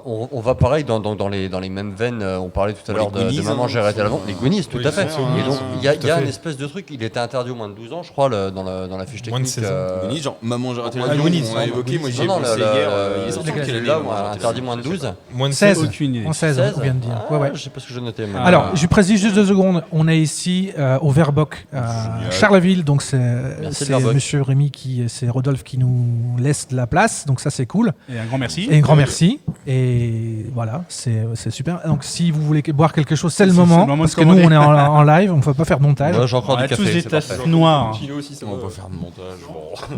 On va pareil dans les mêmes veines. On parlait tout à l'heure les Goonies, de Maman, j'ai arrêté l'avant. Les Goonies, tout à fait. c'est Et donc, il y a tout à un fait. espèce de truc. Il était interdit au moins de 12 ans, je crois, dans la fiche technique. Moins de 16 ans. Goonies, genre Maman, j'ai raté Ah, l'avion, Goonies, on l'a évoqué, moi j'y ai Non, pensé hier. Il est sorti le- quelle année, là, Maman, j'ai raté interdit l'avion, moins de 12. Moins de 16. 16. Aucune idée. En 16, on vient de dire. Ouais, ouais. Je sais pas ce que je notais. mais- Alors, je précise juste 2 secondes. On est ici au Verboc à Génial. Charleville, donc Merci c'est de Verboc. Monsieur Rémi c'est Rodolphe qui nous laisse de la place, donc ça c'est cool. Et un grand merci. Et un grand merci. Et voilà, c'est super. Donc si vous voulez boire quelque chose, c'est le C'est moment, le moment de parce que nous on est en live, on ne peut pas faire de montage. Moi, j'ai encore On du a tous café. des c'est tasses parfait. noires. Kilo aussi, ça On va. va pas faire de montage. Bon.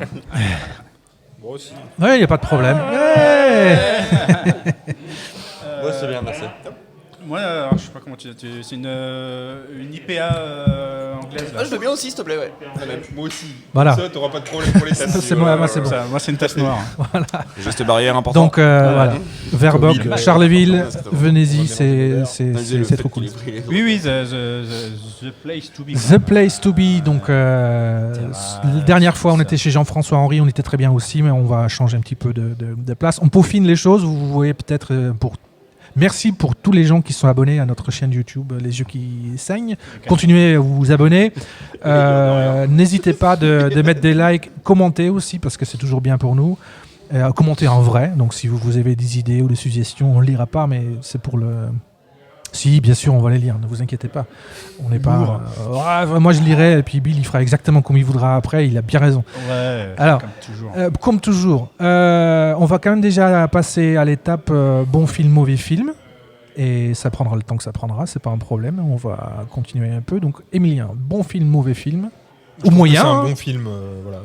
Bon, aussi. Ouais, il n'y a pas de problème. Ouais. Ouais, c'est bien, merci. Moi, alors, je sais pas comment c'est une IPA anglaise. Là. Ah, je veux bien aussi, s'il te plaît, ouais. Moi aussi. Voilà. Ça, t'auras pas de problème pour les tasses. C'est moi, c'est bon. Moi, c'est une tasse noire. Juste barrière important. Donc voilà, Verboc, Covid. Charleville, Ouais, venez-y, Vas-y, c'est trop cool. Oui, oui, the place to be. The Place to Be, donc la dernière fois on était chez Jean-François Henry, on était très bien aussi, mais on va changer un petit peu de place. On peaufine les choses, vous voyez peut-être Merci pour tous les gens qui sont abonnés à notre chaîne YouTube Les Yeux qui saignent. Continuez à vous abonner. N'hésitez pas de mettre des likes, commentez aussi parce que c'est toujours bien pour nous. Commentez en vrai, donc si vous avez des idées ou des suggestions, on ne lira pas, mais c'est pour le... Si, bien sûr, on va les lire, ne vous inquiétez pas. On n'est pas... moi, je lirai, et puis Bill, il fera exactement comme il voudra après, il a bien raison. Ouais, Alors, comme toujours. on va quand même déjà passer à l'étape bon film, mauvais film. Et ça prendra le temps que ça prendra, c'est pas un problème. On va continuer un peu. Donc, Emilien, bon film, mauvais film. Ou moyen. C'est un hein. bon film. Voilà.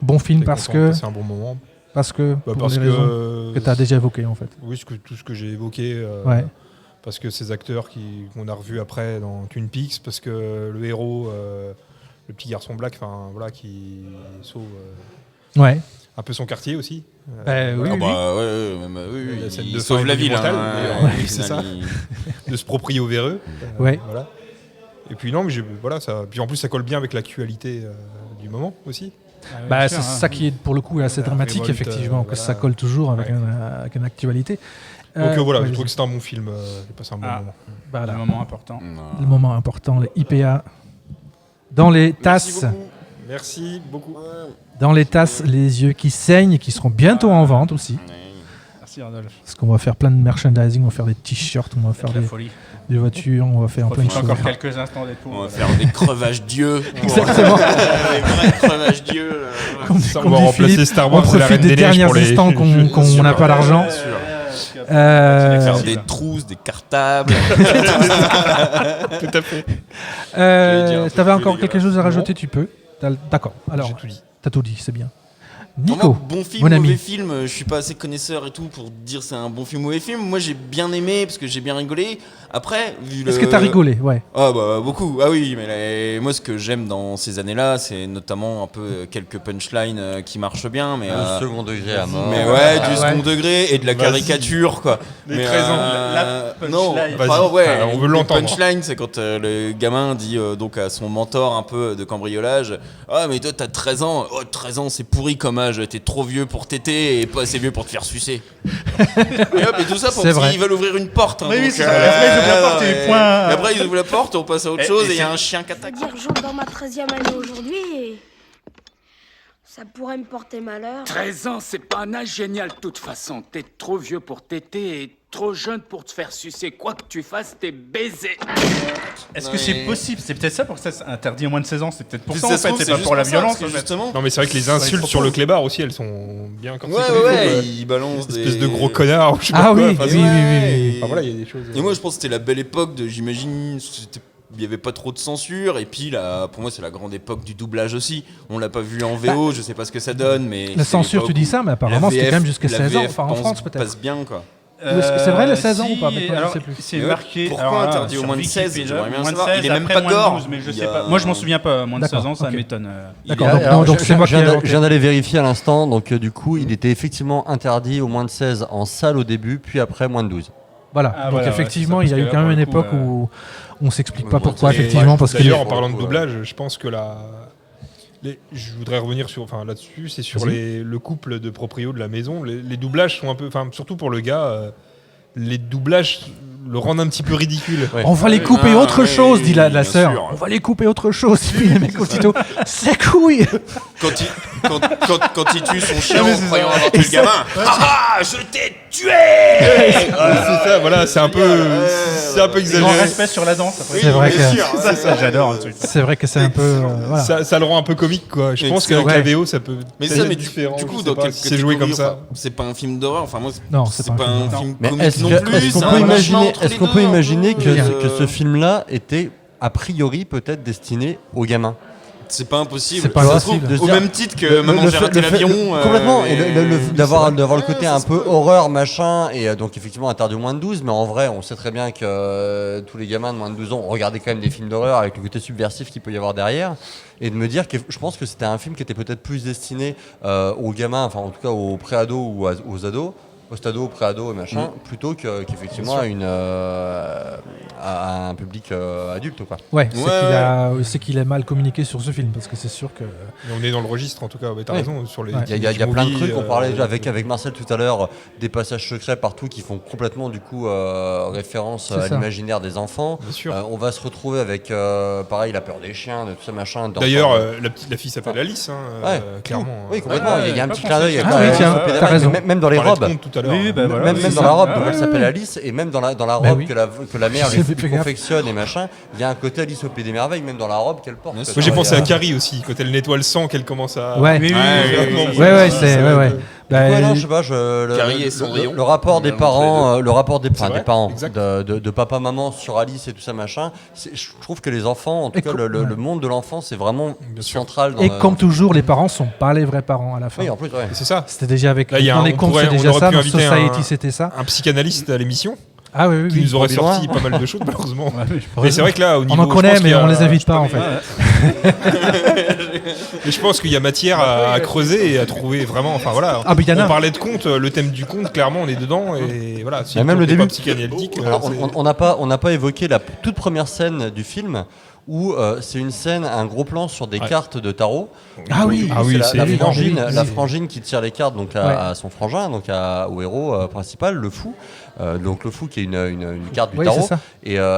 Bon film Très parce content, que, C'est un bon moment. pour Parce les raisons que tu as déjà évoquées en fait. Oui, tout ce que j'ai évoqué. Ouais. Parce que ces acteurs qu'on a revus après dans Twin Peaks, parce que le héros, le petit garçon black, voilà, qui sauve Ouais. un peu son quartier aussi. Oui, Ah oui. bah oui, La scène il de sauve fin la est ville. monumentale, hein, mais, au c'est final, ça. il- De se proprier au véreux. Ouais. Voilà. Et puis non, mais voilà, ça. Puis en plus, ça colle bien avec l'actualité du moment aussi. Bah, c'est ça qui est pour le coup assez La dramatique, révolte, effectivement, que voilà. ça colle toujours avec, Ouais. avec une actualité. Donc voilà, ouais, je trouve que c'était un bon film. J'ai passé un bon moment. voilà. Un moment important. Le moment important, les IPA. Dans les Merci tasses. beaucoup. Merci beaucoup. Dans les tasses, les yeux qui saignent, qui seront bientôt en vente aussi. Merci Rodolphe. Parce qu'on va faire plein de merchandising, on va faire des t-shirts, on va faire La des folie. voitures, on va faire plein de Profite choses. encore quelques instants d'être On va faire des creuvages d'yeux. Exactement. Des vrais creuvages d'yeux. Comme, Ça, on comme va dit remplacer Philippe, Star on Wars et la profite Reine des des Neiges derniers pour les instants qu'on n'a pas d'argent. Faire des trousses, des cartables. Tout à fait. J'allais dire un truc T'avais plus encore dégueulasse. quelque chose à rajouter, tu peux. D'accord. Alors, J'ai tout dit. t'as tout dit, c'est bien. Non, Nico, moi, bon film, mon ami. mauvais film, je suis pas assez connaisseur et tout pour dire c'est un bon film, mauvais film. Moi j'ai bien aimé parce que j'ai bien rigolé. Après, vu le. Est-ce que t'as rigolé? Ouais. Ah bah beaucoup, ah oui, mais moi ce que j'aime dans ces années-là, c'est notamment un peu quelques punchlines qui marchent bien, mais Le second degré à mort. mais ouais, du Ouais. second degré et de la Vas-y. caricature quoi. Les Mais, 13 ans, la non, punchline. enfin, Vas-y. ouais, Ah, on veut les l'entendre. punchlines, c'est quand le gamin dit donc à son mentor un peu de cambriolage, ah mais toi t'as 13 ans, oh 13 ans c'est pourri comme âge, t'es trop vieux pour téter et pas assez vieux pour te faire sucer. Et hop, et tout ça pour C'est parce vrai. qu'ils veulent ouvrir une porte. hein, Oui, donc, c'est ça. Et après, ils ouvrent la porte et ouais. point. Et après ils ouvrent la porte, on passe à autre Et- chose et et il y a c'est- un chien qui attaque. Dire j'entre dans ma 13e année aujourd'hui et ça pourrait me porter malheur. 13 ans, c'est pas un âge génial de toute façon. T'es trop vieux pour téter et trop jeune pour te faire sucer. Quoi que tu fasses, t'es baisé. Est-ce Non, que c'est mais- possible? C'est peut-être ça pour que ça soit interdit aux moins de 16 ans. C'est peut-être pour Si ça en se fait. trouve, C'est pas juste pour la ça, violence parce que en fait. justement. Non, mais c'est vrai que les insultes sur le clébard aussi, elles sont bien quand Ouais, c'est ouais, comme il ouais, faut, ils balancent des. espèce de gros connards. ou je sais Ah pas oui, quoi. oui, Enfin, oui, ouais, oui, oui. enfin, voilà, il y a des choses. Et moi, je pense que c'était la belle époque de, j'imagine, il n'y avait pas trop de censure. Et puis, là, pour moi, c'est la grande époque du doublage aussi. On l'a pas vu en VO, je sais pas ce que ça donne, mais. La c'est censure, l'époque tu dis où ça, mais la apparemment, c'était VF quand même jusqu'à la 16 ans. VF Enfin, en France, peut-être. passe bien, quoi. Est-ce que c'est vrai, les 16 ans ou pas? Si, Mais moi, je alors, sais plus. C'est Mais marqué. pourquoi alors là, interdit aux sur moins de 16? Wikipédia, J'aimerais bien moins de savoir. 16, Il est même après pas moins de gore. 12, mais je Il y sais a- pas. Moi, je m'en souviens pas. Moins de D'accord, 16 ans, ça ok. m'étonne. D'accord, Alors, donc c'est moi qui ai je inventé. viens d'aller vérifier à l'instant, donc du coup, il était effectivement interdit aux moins de 16 en salle au début, puis après moins de 12. Voilà, Ah, donc voilà, ouais, effectivement, c'est il y ça, a eu parce quand que même là, une pour le époque coup, où on s'explique pas Ouais, pourquoi, et- effectivement, parce que D'ailleurs, les- en parlant de Ouais. doublage, je pense que Je voudrais revenir là-dessus, c'est sur le couple de proprios de la maison. Les doublages sont un peu, surtout pour le gars, les doublages le rendent un petit peu ridicule. On va les couper autre chose, dit la sœur. sûr. On va les couper autre chose. Puis les mecs aussitôt, c'est couille. Quand il tue son chien en croyant avoir tué le gamin. Ah, je t'ai tué. C'est ça, voilà, c'est un peu Grand exagéré. respect sur la danse. Après. C'est vrai que Ça, j'adore le truc. c'est vrai que c'est un peu voilà. Ça le rend un peu comique, quoi. Je pense Excellent. qu'avec la VO, ça peut. Mais peut-être ça, mais être différent. du coup, je sais dans pas, quelle si c'est joué comme catégorie, ça. enfin, c'est pas un film d'horreur. Enfin, moi, Non, c'est pas un un film Mais comique est-ce non que- plus. est-ce qu'on c'est peut un imaginer, mélange entre est-ce les qu'on deux, peut un imaginer peu, que ce film-là était a priori peut-être destiné aux gamins? C'est pas impossible. C'est pas Ça se impossible. trouve, De se au dire- même titre que Maman j'ai raté l'avion. Complètement. Et d'avoir le côté ça un se peu peut. horreur, machin, et donc effectivement interdit aux moins de 12, mais en vrai, on sait très bien que tous les gamins de moins de 12 ans ont regardé quand même des films d'horreur avec le côté subversif qu'il peut y avoir derrière. Et de me dire que je pense que c'était un film qui était peut-être plus destiné aux gamins, enfin en tout cas aux pré-ados ou aux ados. Post-ado, pré-ado et machin, plutôt qu'effectivement à un public adulte, quoi. Ouais, Ouais. c'est qu'il a mal communiqué sur ce film parce que c'est sûr que Mais on est dans le registre, en tout cas. T'as Ouais. raison sur les. Ouais. Il y a plein de movies, trucs, on parlait avec Marcel tout à l'heure, des passages secrets partout qui font complètement du coup référence C'est à ça. l'imaginaire des enfants. Bien sûr. On va se retrouver avec, pareil, la peur des chiens, de tout ça machin. D'ailleurs, la fille s'appelle Alice, Ouais, clairement. Oui, complètement. Ouais, il y a un pas petit pensé. clin d'œil. Ah oui, tiens, t'as raison. Même dans les On parlait de robes. conte tout à l'heure. Oui, bah voilà. Même oui, dans c'est la ça. robe, Ah, donc elle ouais, s'appelle ouais. Alice, et même dans la Bah robe oui. que la mère J'ai fait gaffe. confectionne et machin, il y a un côté Alice au Pays des Merveilles, même dans la robe qu'elle porte. Bien sûr. Moi, j'ai Il y pensé a- à Carrie aussi, quand elle nettoie le sang, qu'elle commence à. ouais. Oui, oui, oui, Ouais, c'est ouais. Bah, Ouais, non, je sais pas, Carrie et Cendrillon. le rapport des Entre parents, les le rapport des vrai, parents, exact. de papa maman sur Alice et tout ça machin. Je trouve que les enfants, en tout Et cas co- le monde de l'enfant, c'est vraiment Bien sûr. central. Dans Et le- comme toujours, les parents sont pas les vrais parents à la fin. oui, en plus, ouais. C'est ça. C'était déjà avec Là, il y a dans un- les on contes, pourrait- c'est on déjà aurait ça. pu Dans inviter Society, c'était ça. Un psychanalyste à l'émission Ah oui, oui, qui oui. nous aurait Bobby Noir. sorti pas mal de choses, malheureusement. Ouais, Mais c'est vrai que là, au niveau. On en connaît, je pense mais qu'il y a- on les invite pas en je fait. Mais je pense qu'il y a matière à creuser et à trouver vraiment. Enfin voilà. Ah, mais il y en a. On parlait de conte, le thème du conte, clairement, on est dedans. Et voilà. Si Mais même conte le n'est pas début. psychanalytique. Alors, on n'a pas évoqué la toute première scène du film où c'est une scène, un gros plan sur des cartes de tarot. Ah oui. Ah oui, C'est c'est la frangine, énorme. la frangine qui tire les cartes donc Ouais. à son frangin, donc au héros principal, le fou. Donc le fou qui est une carte du Oui, tarot. c'est ça.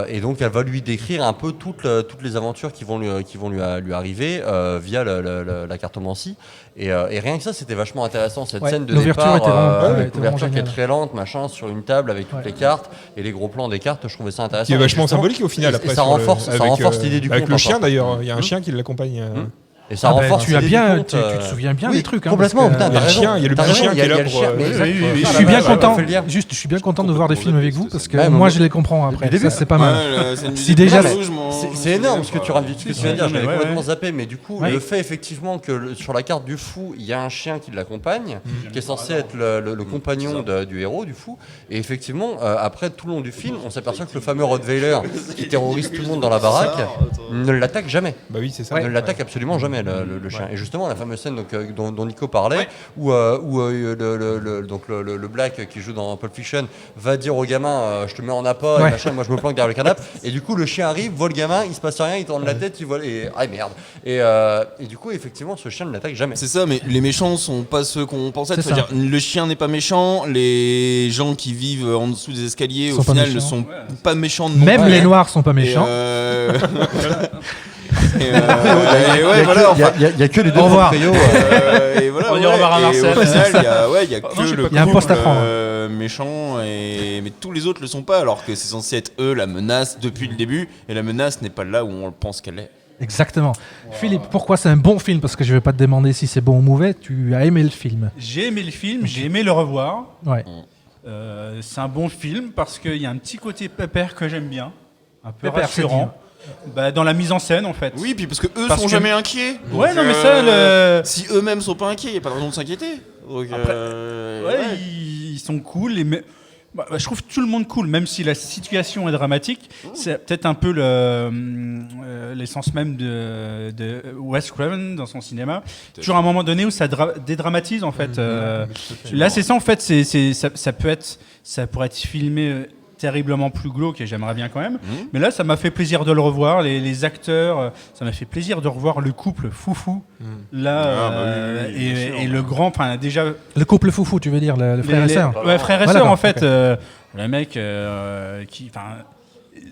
Et donc elle va lui décrire un peu toutes les aventures qui vont lui arriver via la cartomancie. Et rien que ça, c'était vachement intéressant. Cette Ouais, scène de l'ouverture départ, était vraiment- avec était l'ouverture vraiment qui est géniale. très lente, machin, sur une table avec toutes Ouais. les cartes et les gros plans des cartes, je trouvais ça intéressant. Qui est vachement Et justement, symbolique au final. et Après, ça sur le- renforce avec, l'idée du avec conte. le chien encore. d'ailleurs, il y a un chien qui l'accompagne. Et ça Ah bah, renforce tu as l'idée bien, du conte, tu te souviens bien oui, des trucs. Hein, complètement, parce que- putain, Il y a t'as le raison, chien, il y a le t'as petit raison, chien qui est il y a là le pour, chien, mais exact. Je Ah, suis bah, bien ouais, content. faut le dire. Juste, je suis bien content de voir des films avec vous parce que Ouais, moi moi, je les comprends après. début. Ça c'est pas mal. Si déjà, C'est énorme ce que tu viens de dire, je l'avais Ouais, complètement ouais. zappé, mais du coup, Ouais. le fait effectivement que sur la carte du fou, il y a un chien qui l'accompagne, qui est censé être le compagnon du héros, du fou, et effectivement, après tout le long du film, on s'aperçoit que le fameux Rottweiler qui terrorise tout le monde dans la baraque ne l'attaque jamais. Bah oui, c'est ça. Ne l'attaque absolument jamais le chien. Et justement la fameuse scène dont Nico parlait, où le Black qui joue dans Pulp Fiction va dire au gamin je te mets en appât Ouais. et machin, moi je me planque derrière le canapé, et du coup le chien arrive, voit le gamin, il se passe rien, il tourne la tête, il voit et ah merde, et du coup effectivement ce chien ne l'attaque jamais. C'est ça, mais les méchants sont pas ceux qu'on pensait. C'est C'est-à-dire, le chien n'est pas méchant, les gens qui vivent en dessous des escaliers, Sont au pas final, ne méchants. sont pas méchants de Même non les plus. noirs sont pas Et, méchants. et ouais, voilà, enfin, Il y a que les deux Au revoir. proprios, et voilà, On dit ouais, au revoir à et Marcel. au final, il y a Non, que j'ai le pas Il y a un poste à couple, prendre. méchant, mais tous les autres le sont pas, alors que c'est censé être eux la menace depuis le début, et la menace n'est pas là où on pense qu'elle est. Exactement. Philippe, pourquoi c'est un bon film? Parce que je vais pas te demander si c'est bon ou mauvais. Tu as aimé le film. J'ai aimé le film, j'ai aimé le revoir. Ouais. C'est un bon film parce qu'il y a un petit côté pépère que j'aime bien, un peu Pépère, rassurant. Dans la mise en scène en fait. Oui, puis parce que eux Parce sont que- jamais inquiets. Ouais, Donc, non mais ça, si eux-mêmes sont pas inquiets, il y a pas de raison de s'inquiéter. Donc, Après, ouais, ils sont cool. Je trouve tout le monde cool, même si la situation est dramatique. C'est peut-être un peu l'essence même de Wes Craven dans son cinéma. Toujours à un moment donné où ça dédramatise en fait. Là, c'est ça en fait. Ça pourrait être filmé terriblement plus glauque et j'aimerais bien quand même. Mais là, ça m'a fait plaisir de le revoir, les acteurs, ça m'a fait plaisir de revoir le couple Foufou. Là, et le grand, enfin déjà... Le couple Foufou, tu veux dire, le frère et sœur. Ouais, frère et Ouais, sœur, d'accord, en fait. ok. Le mec qui...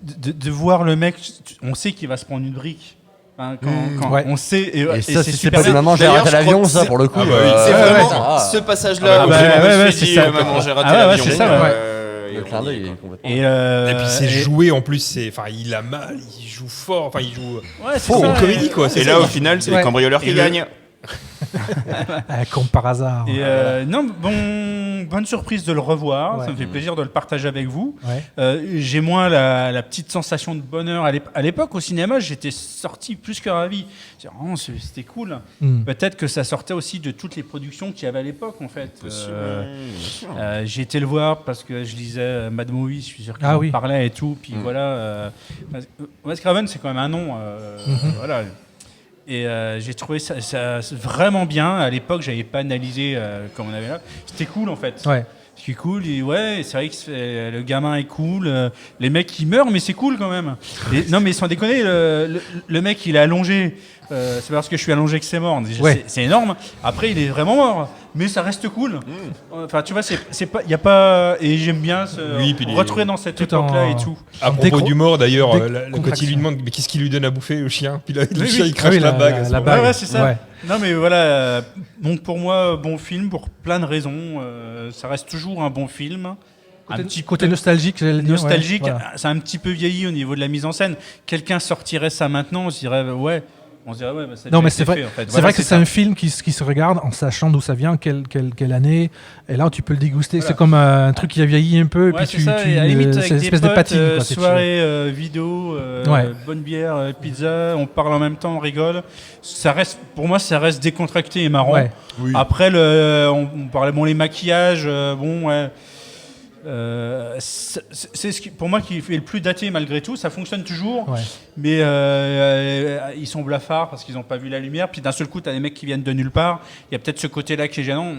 De voir le mec, on sait qu'il va se prendre une brique. Hein, quand ouais. on sait... Et ça, c'est c'est super pas du bien. maman, j'ai D'ailleurs, raté je crois l'avion, que ça, c'est- pour le coup. Ah bah oui, c'est vraiment Ah. ce passage-là où bah, je me ouais, suis c'est dit, ça. maman, j'ai raté Ah ouais, l'avion. c'est ça, ouais. Le clin d'œil, il est complètement... Et puis c'est joué en plus, il a mal, il joue fort, il joue. Ouais, c'est C'est ça, une comédie quoi. Et là, au final, c'est les cambrioleurs qui gagnent. Comme par hasard. Et non, bonne surprise de le revoir. Ouais. Ça me fait plaisir de le partager avec vous. Ouais. J'ai moins la petite sensation de bonheur. À l'époque, au cinéma, j'étais sorti plus que ravi. C'était cool. Peut-être que ça sortait aussi de toutes les productions qu'il y avait à l'époque, en fait. J'ai été le voir parce que je lisais Mad Movie, je suis sûr qu'il en parlait et tout. Puis voilà. Wes Craven, c'est quand même un nom. Voilà. Et j'ai trouvé ça vraiment bien. À l'époque, j'avais pas analysé comme on avait là. C'était cool en fait. Ouais. C'est cool. Et ouais, c'est vrai que le gamin est cool. Les mecs qui meurent, mais c'est cool quand même. Et, non, mais sans déconner, le mec il est allongé. C'est parce que je suis allongé que c'est mort. Déjà, c'est énorme. Après, il est vraiment mort. Mais ça reste cool. Enfin, tu vois, c'est pas, y a pas. Et j'aime bien retrouver dans cette époque-là et tout. À propos du mort d'ailleurs, quand il lui demande mais qu'est-ce qu'il lui donne à bouffer le chien, puis là, le chien il crache la bague. La bague. Ouais, c'est ça. Ouais. Non, mais voilà. Donc pour moi, bon film pour plein de raisons. Ça reste toujours un bon film. Un petit Côté nostalgique, j'allais dire. nostalgique. Ouais, voilà. C'est un petit peu vieilli au niveau de la mise en scène. Quelqu'un sortirait ça maintenant, on se dirait ouais. On se dirait, ouais, ça a Non, déjà mais été c'est vrai, fait, en fait. c'est Voilà, vrai que c'est ça. un film qui se regarde en sachant d'où ça vient, quelle année. Et là, tu peux le déguster. Voilà. C'est comme un truc qui a vieilli un peu. Et Ouais, puis c'est ça. Et à la limite, avec c'est une des espèce potes, de patine. Quoi, c'est soirée vidéo, Ouais. bonne bière, pizza, on parle en même temps, on rigole. Ça reste, pour moi, ça reste décontracté et marrant. Ouais. Après, on parlait, les maquillages, ouais. C'est ce qui, pour moi, qui fait le plus daté malgré tout. Ça fonctionne toujours, Ouais. mais ils sont blafards parce qu'ils n'ont pas vu la lumière. Puis d'un seul coup, tu as des mecs qui viennent de nulle part. Il y a peut-être ce côté-là qui est gênant.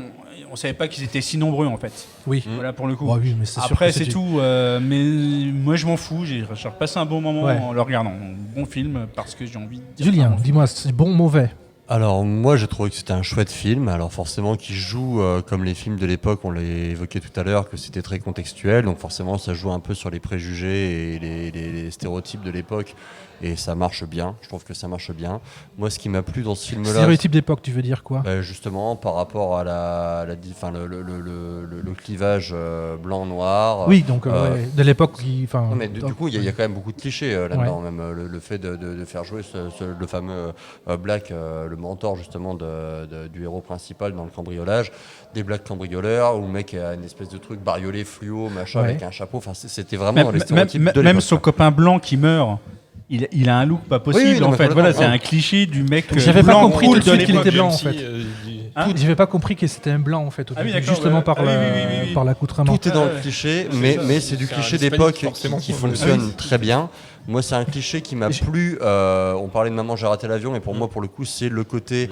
On savait pas qu'ils étaient si nombreux en fait. Oui. Voilà pour le coup. Ouais, oui, mais c'est sûr Après, que c'est tout. Mais moi, je m'en fous. J'ai repassé un bon moment Ouais. en le regardant. Bon film parce que j'ai envie de dire. Julien, dis-moi, c'est bon ou mauvais? Alors moi j'ai trouvé que c'était un chouette film, alors forcément qui joue comme les films de l'époque, on l'a évoqué tout à l'heure, que c'était très contextuel, donc forcément ça joue un peu sur les préjugés et les stéréotypes de l'époque, et ça marche bien, je trouve que ça marche bien. Moi ce qui m'a plu dans ce film-là... Stéréotype d'époque, tu veux dire quoi? Justement par rapport à le clivage blanc-noir. Oui, donc de l'époque... Non, mais du coup il y a quand même beaucoup de clichés là-dedans, même le fait de faire jouer le fameux Black, le mentor justement du héros principal dans le cambriolage, des blagues cambrioleurs où le mec a une espèce de truc bariolé fluo machin avec un chapeau, enfin c'était vraiment dans les stéréotypes de l'époque. Même son copain blanc qui meurt, il a un look pas possible Oui, non, en mais fait. Voilà, c'est complètement. un cliché du mec J'avais pas blanc compris tout cool de suite qu'il l'époque. était blanc en fait. Hein J'avais pas compris que c'était un blanc en fait, au Ah oui, début, d'accord, justement ouais. par Ah oui. par l'accoutrement. Tout est dans le cliché, mais c'est du C'est cliché un d'époque hispanique, forcément. qui fonctionne très bien. Moi, c'est un cliché qui m'a plu. On parlait de Maman, j'ai raté l'avion, mais pour moi, pour le coup, c'est le côté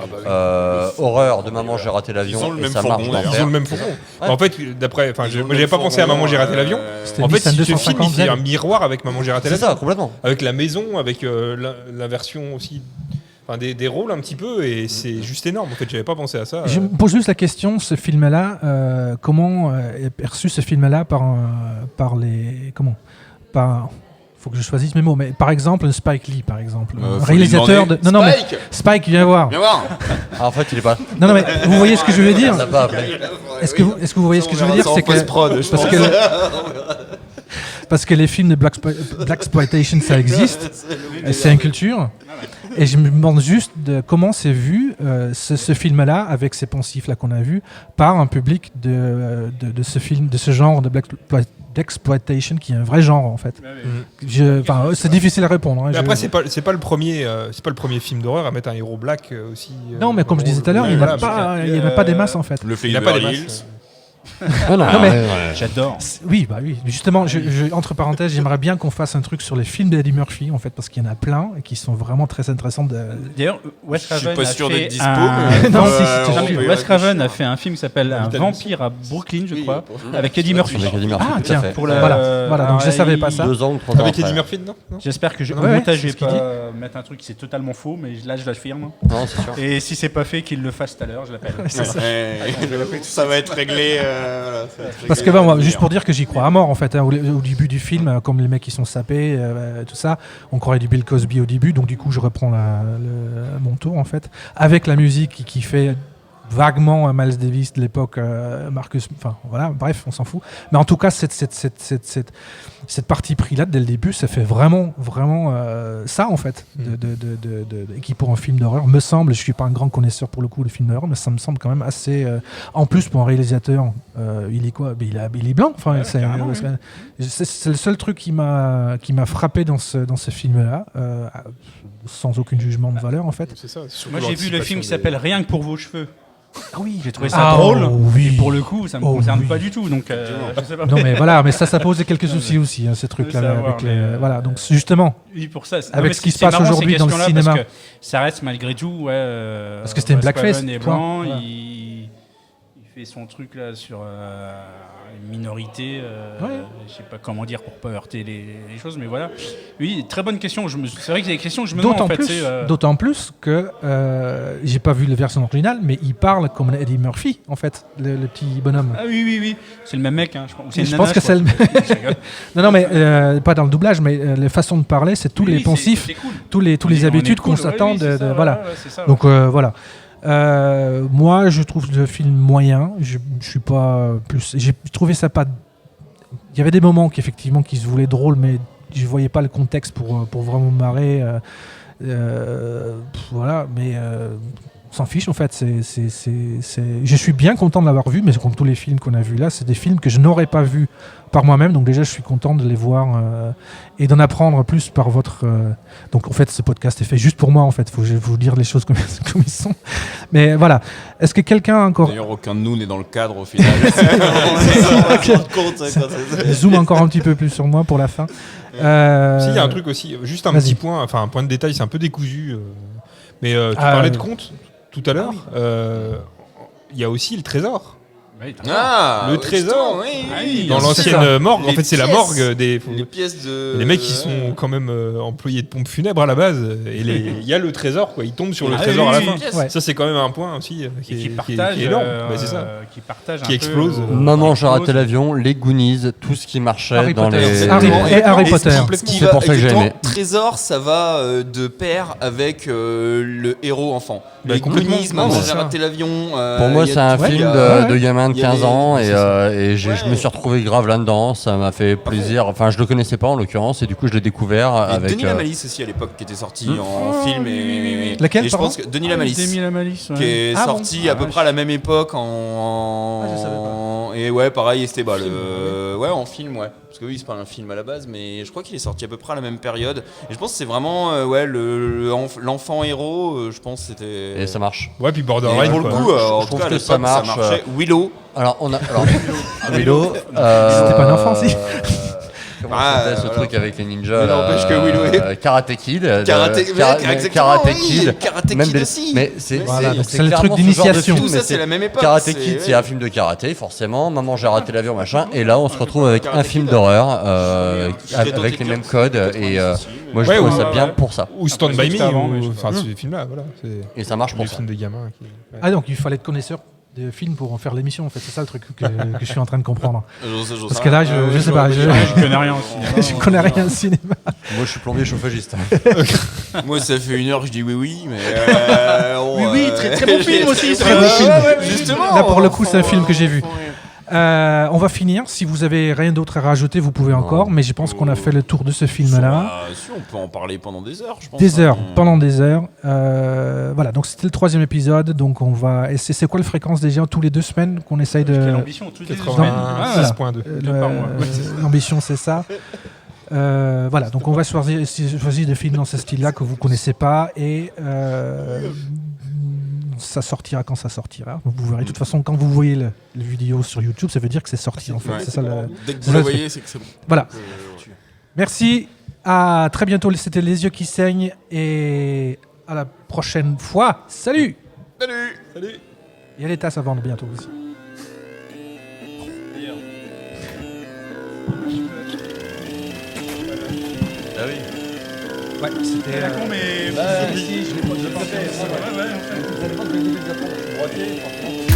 horreur de Maman, j'ai raté l'avion. Ils ont le et même ça fourgon, marche d'ailleurs. Ils ont le même fourgon. En fait, d'après, moi j'avais pas pensé à Maman j'ai raté l'avion. C'était En fait, Nissan ce film 250 il fait Z. un miroir avec Maman j'ai raté C'est l'avion. ça, complètement. Avec la maison, avec l'inversion aussi, enfin des rôles un petit peu, et c'est juste énorme. En fait, j'avais pas pensé à ça. Je me pose juste la question, ce film-là, comment est perçu ce film-là par les... Comment faut que je choisisse mes mots, mais par exemple, Spike Lee, par exemple, un faut réalisateur lui de... demander. Non, mais Spike Spike, viens voir. Viens voir. Ah, en fait, il est pas. Non, mais vous voyez ce que je veux dire? On l'a pas appelé. Est-ce que vous voyez ce que je veux dire? C'est que parce que parce que les films de Blaxploitation, ça existe, c'est une culture. Et je me demande juste comment c'est vu ce film-là, avec ces poncifs-là qu'on a vus, par un public de ce film, de ce genre de Blaxploitation, qui est un vrai genre en fait. C'est difficile à répondre. Hein, Mais après, c'est pas le premier film d'horreur à mettre un héros black aussi. Non, mais comme je disais tout à l'heure, il n'y en a pas des masses en fait. Le flic Il n'a de pas des Beverly masses. Hills. Non, mais- J'adore. Oui, bah oui. Justement, entre parenthèses, j'aimerais bien qu'on fasse un truc sur les films d'Eddie Murphy, en fait, parce qu'il y en a plein et qui sont vraiment très intéressants. D'ailleurs, Wes Je suis Craven pas a sûr fait d'être dispo, un- mais- Non, Ouais, si, si, on Non, mais peut y Wes Craven réfléchir. a fait un film qui s'appelle Un Vitamin vampire à Brooklyn, je Oui, crois, pour- avec Eddie Murphy. Avec Eddie Murphy, Ah, tout à tiens, fait. Pour la- Voilà, donc je savais pas ça. 2 ans ou 3 ans Avec après. Eddie Murphy, non, J'espère que Ouais, au montage, je c'est vais ce qu'il pas mettre un truc qui c'est totalement faux, mais là, je l'affirme. Non, c'est sûr. Et si c'est pas fait, qu'il le fasse tout à l'heure, je l'appelle. Ouais, ça va être réglé. Voilà, ça va être réglé. Parce que bon, juste pour dire que j'y crois à mort en fait, hein, au début du film, comme les mecs qui sont sapés, tout ça, on croyait du Bill Cosby au début, donc du coup je reprends mon tour en fait, avec la musique qui fait vaguement Miles Davis de l'époque, Marcus, enfin voilà, bref, on s'en fout. Mais en tout cas, cette partie pris là dès le début, ça fait vraiment ça en fait, et qui pour un film d'horreur me semble, je suis pas un grand connaisseur pour le coup de films d'horreur, mais ça me semble quand même assez. En plus pour un réalisateur, il est quoi? Il est blanc. Enfin, c'est le seul truc qui m'a frappé dans ce film-là, sans aucun jugement de valeur en fait. C'est ça. c'est surtout Moi, j'ai vu le film qui l'anticipation s'appelle Rien que pour vos cheveux. Ah oui, J'ai trouvé ça drôle. Oui. Et pour le coup, ça me Oh, concerne oui. pas du tout. Donc, je sais pas. Non mais voilà, mais ça pose quelques soucis aussi, hein, ces trucs-là. savoir, Avec mais, voilà, donc justement, Oui, pour ça. Avec ce qui se passe aujourd'hui dans le cinéma. Parce que ça reste malgré tout. Ouais, Parce que c'était une Wes blackface, Craven est point. blanc, Voilà. il fait son truc là sur une minorité. Ouais. Je sais pas comment dire pour pas heurter les choses, mais voilà. Oui, très bonne question. C'est vrai qu'il y a des questions que je me demande en fait. d'autant plus que j'ai pas vu la version originale, mais il parle comme Eddie Murphy en fait, le petit bonhomme. Ah oui. C'est le même mec, hein, je crois. Ou c'est une Je nana, pense que c'est crois. le Je rigole. non mais pas dans le doublage, mais les façons de parler, c'est tous Oui, les c'est- poncifs, c'est cool. tous les On est habitudes cool, qu'on s'attend ouais, oui, c'est ça, voilà. ouais, c'est ça, ouais. Donc voilà. Moi, je trouve le film moyen. Je suis pas plus. J'ai trouvé ça pas. Il y avait des moments qu'effectivement qui se voulaient drôles, mais je voyais pas le contexte pour vraiment me marrer. Voilà, mais on s'en fiche en fait. Je suis bien content de l'avoir vu, mais comme tous les films qu'on a vus là, c'est des films que je n'aurais pas vus par moi-même. Donc déjà, je suis content de les voir et d'en apprendre plus par votre. Donc en fait, ce podcast est fait juste pour moi. En fait, faut que je vous dire les choses comme ils sont. Mais voilà. Est-ce que quelqu'un a encore D'ailleurs, aucun de nous n'est dans le cadre au final. On va se rendre compte, quand c'est- zoom encore un petit peu plus sur moi pour la fin. Si, il y a un truc aussi, juste un vas-y. petit point, enfin un point de détail, c'est un peu décousu. Mais tu Ah, parlais de contes tout à l'heure. Il y a aussi le trésor. Ah, Le trésor, oui, Ah oui. oui, Dans c'est l'ancienne ça. morgue. En Les fait, c'est la pièces. morgue des. Les pièces de. Les mecs qui sont quand même employés de pompes funèbres à la base. Et il y a le trésor, quoi. Ils tombent sur le Ah trésor oui, à la oui, fin. oui. Ouais. Ça, c'est quand même un point aussi qui Et qui est partage, énorme. Bah, c'est ça. qui partage Qui un explose. peu, Maman, j'ai raté explose. l'avion, les Goonies, tout ce qui marchait Harry dans Potter. les. Harry Potter. Ce qui C'est va- pour ça que j'ai exactement, aimé. Trésor, ça va de pair avec le héros enfant. Bah, Les complètement. Goonies, Non, Maman, c'est j'ai ça. raté l'avion. Pour moi, il y a c'est un tout, film il y a- de gamin de il y a 15 les- ans et, c'est ça. je me suis retrouvé grave là-dedans. Ça m'a fait plaisir. Enfin, je le connaissais pas en l'occurrence et du coup, je l'ai découvert Et avec. Denis Lamalis aussi à l'époque qui était sorti en Oh, film oui. et Lequel, et je pardon pense que Denis Lamalis Demi la malice. qui est Ah bon. sorti à peu près à la même époque Ah, je savais et ouais pareil c'était en film ouais parce que oui c'est pas un film à la base mais je crois qu'il est sorti à peu près à la même période et je pense que c'est vraiment l'enfant héros je pense que c'était Et ça marche. Ouais, puis et Borderline. pour le quoi. coup en je tout trouve cas à que l'époque, ça marche, marchait Willow Alors, on a. Alors, Willow. C'était pas un enfant, si. Comment Ah, c'était ce voilà. truc avec les ninjas Mais là, n'empêche que Willow Karate Kid. Karate Karate oui, Kid. Karate Même Kid des- aussi Mais c'est Voilà, donc c'est c'est le truc clairement ce genre de d'initiation. film, tout ça mais c'est la même époque Karate c'est- Kid, c'est un film de karaté, forcément. Maman, j'ai raté l'avion, machin. Et là, on se retrouve avec un film d'horreur avec les mêmes codes. Et moi, je Ouais, trouve ouais, ça ouais, bien ouais. pour ça. Ou Stand Après, By c'était Me. avant, mais je sais Enfin, pas. ces films-là, voilà. C'est Et ça marche les pour ça. films de gamins. Ah donc il fallait être connaisseur de films pour en faire l'émission en fait, c'est ça le truc que je suis en train de comprendre. Parce que là je sais pas, Je connais rien au cinéma. je connais rien au cinéma. Moi, je suis plombier chauffagiste. moi ça fait 1 heure que je dis oui mais Oui, très bon film aussi, très ça. bon film Ouais, ouais, justement Là pour le coup c'est un film que j'ai vu. On va finir. Si vous avez rien d'autre à rajouter, vous pouvez encore. Mais je pense qu'on a fait le tour de ce film-là. Si on peut en parler pendant des heures je pense Des heures, hein. pendant des heures. Voilà, donc c'était le 3e épisode. Donc on va. Et c'est quoi la fréquence déjà tous les 2 semaines qu'on essaye de. Quelle ambition, toutes les 2 semaines. Ah, 86.2. Deux par mois. L'ambition c'est ça. Voilà, donc on va choisir des films dans ce style-là que vous connaissez pas et ça sortira quand ça sortira. Vous verrez. De toute façon, quand vous voyez le vidéo sur YouTube, ça veut dire que c'est sorti. En fait. Ouais. C'est ça, Dès que vous le voyez, c'est que c'est bon. Voilà. Merci. À très bientôt. C'était Les Yeux qui saignent. Et à la prochaine fois. Salut. Salut. Salut. Il y a les tasses à vendre bientôt aussi. Ah oui. Ouais, c'était la con, mais. si, je l'ai pas fait. Ouais, en fait. Vous allez voir que le début de la fin, je suis droitier, franchement.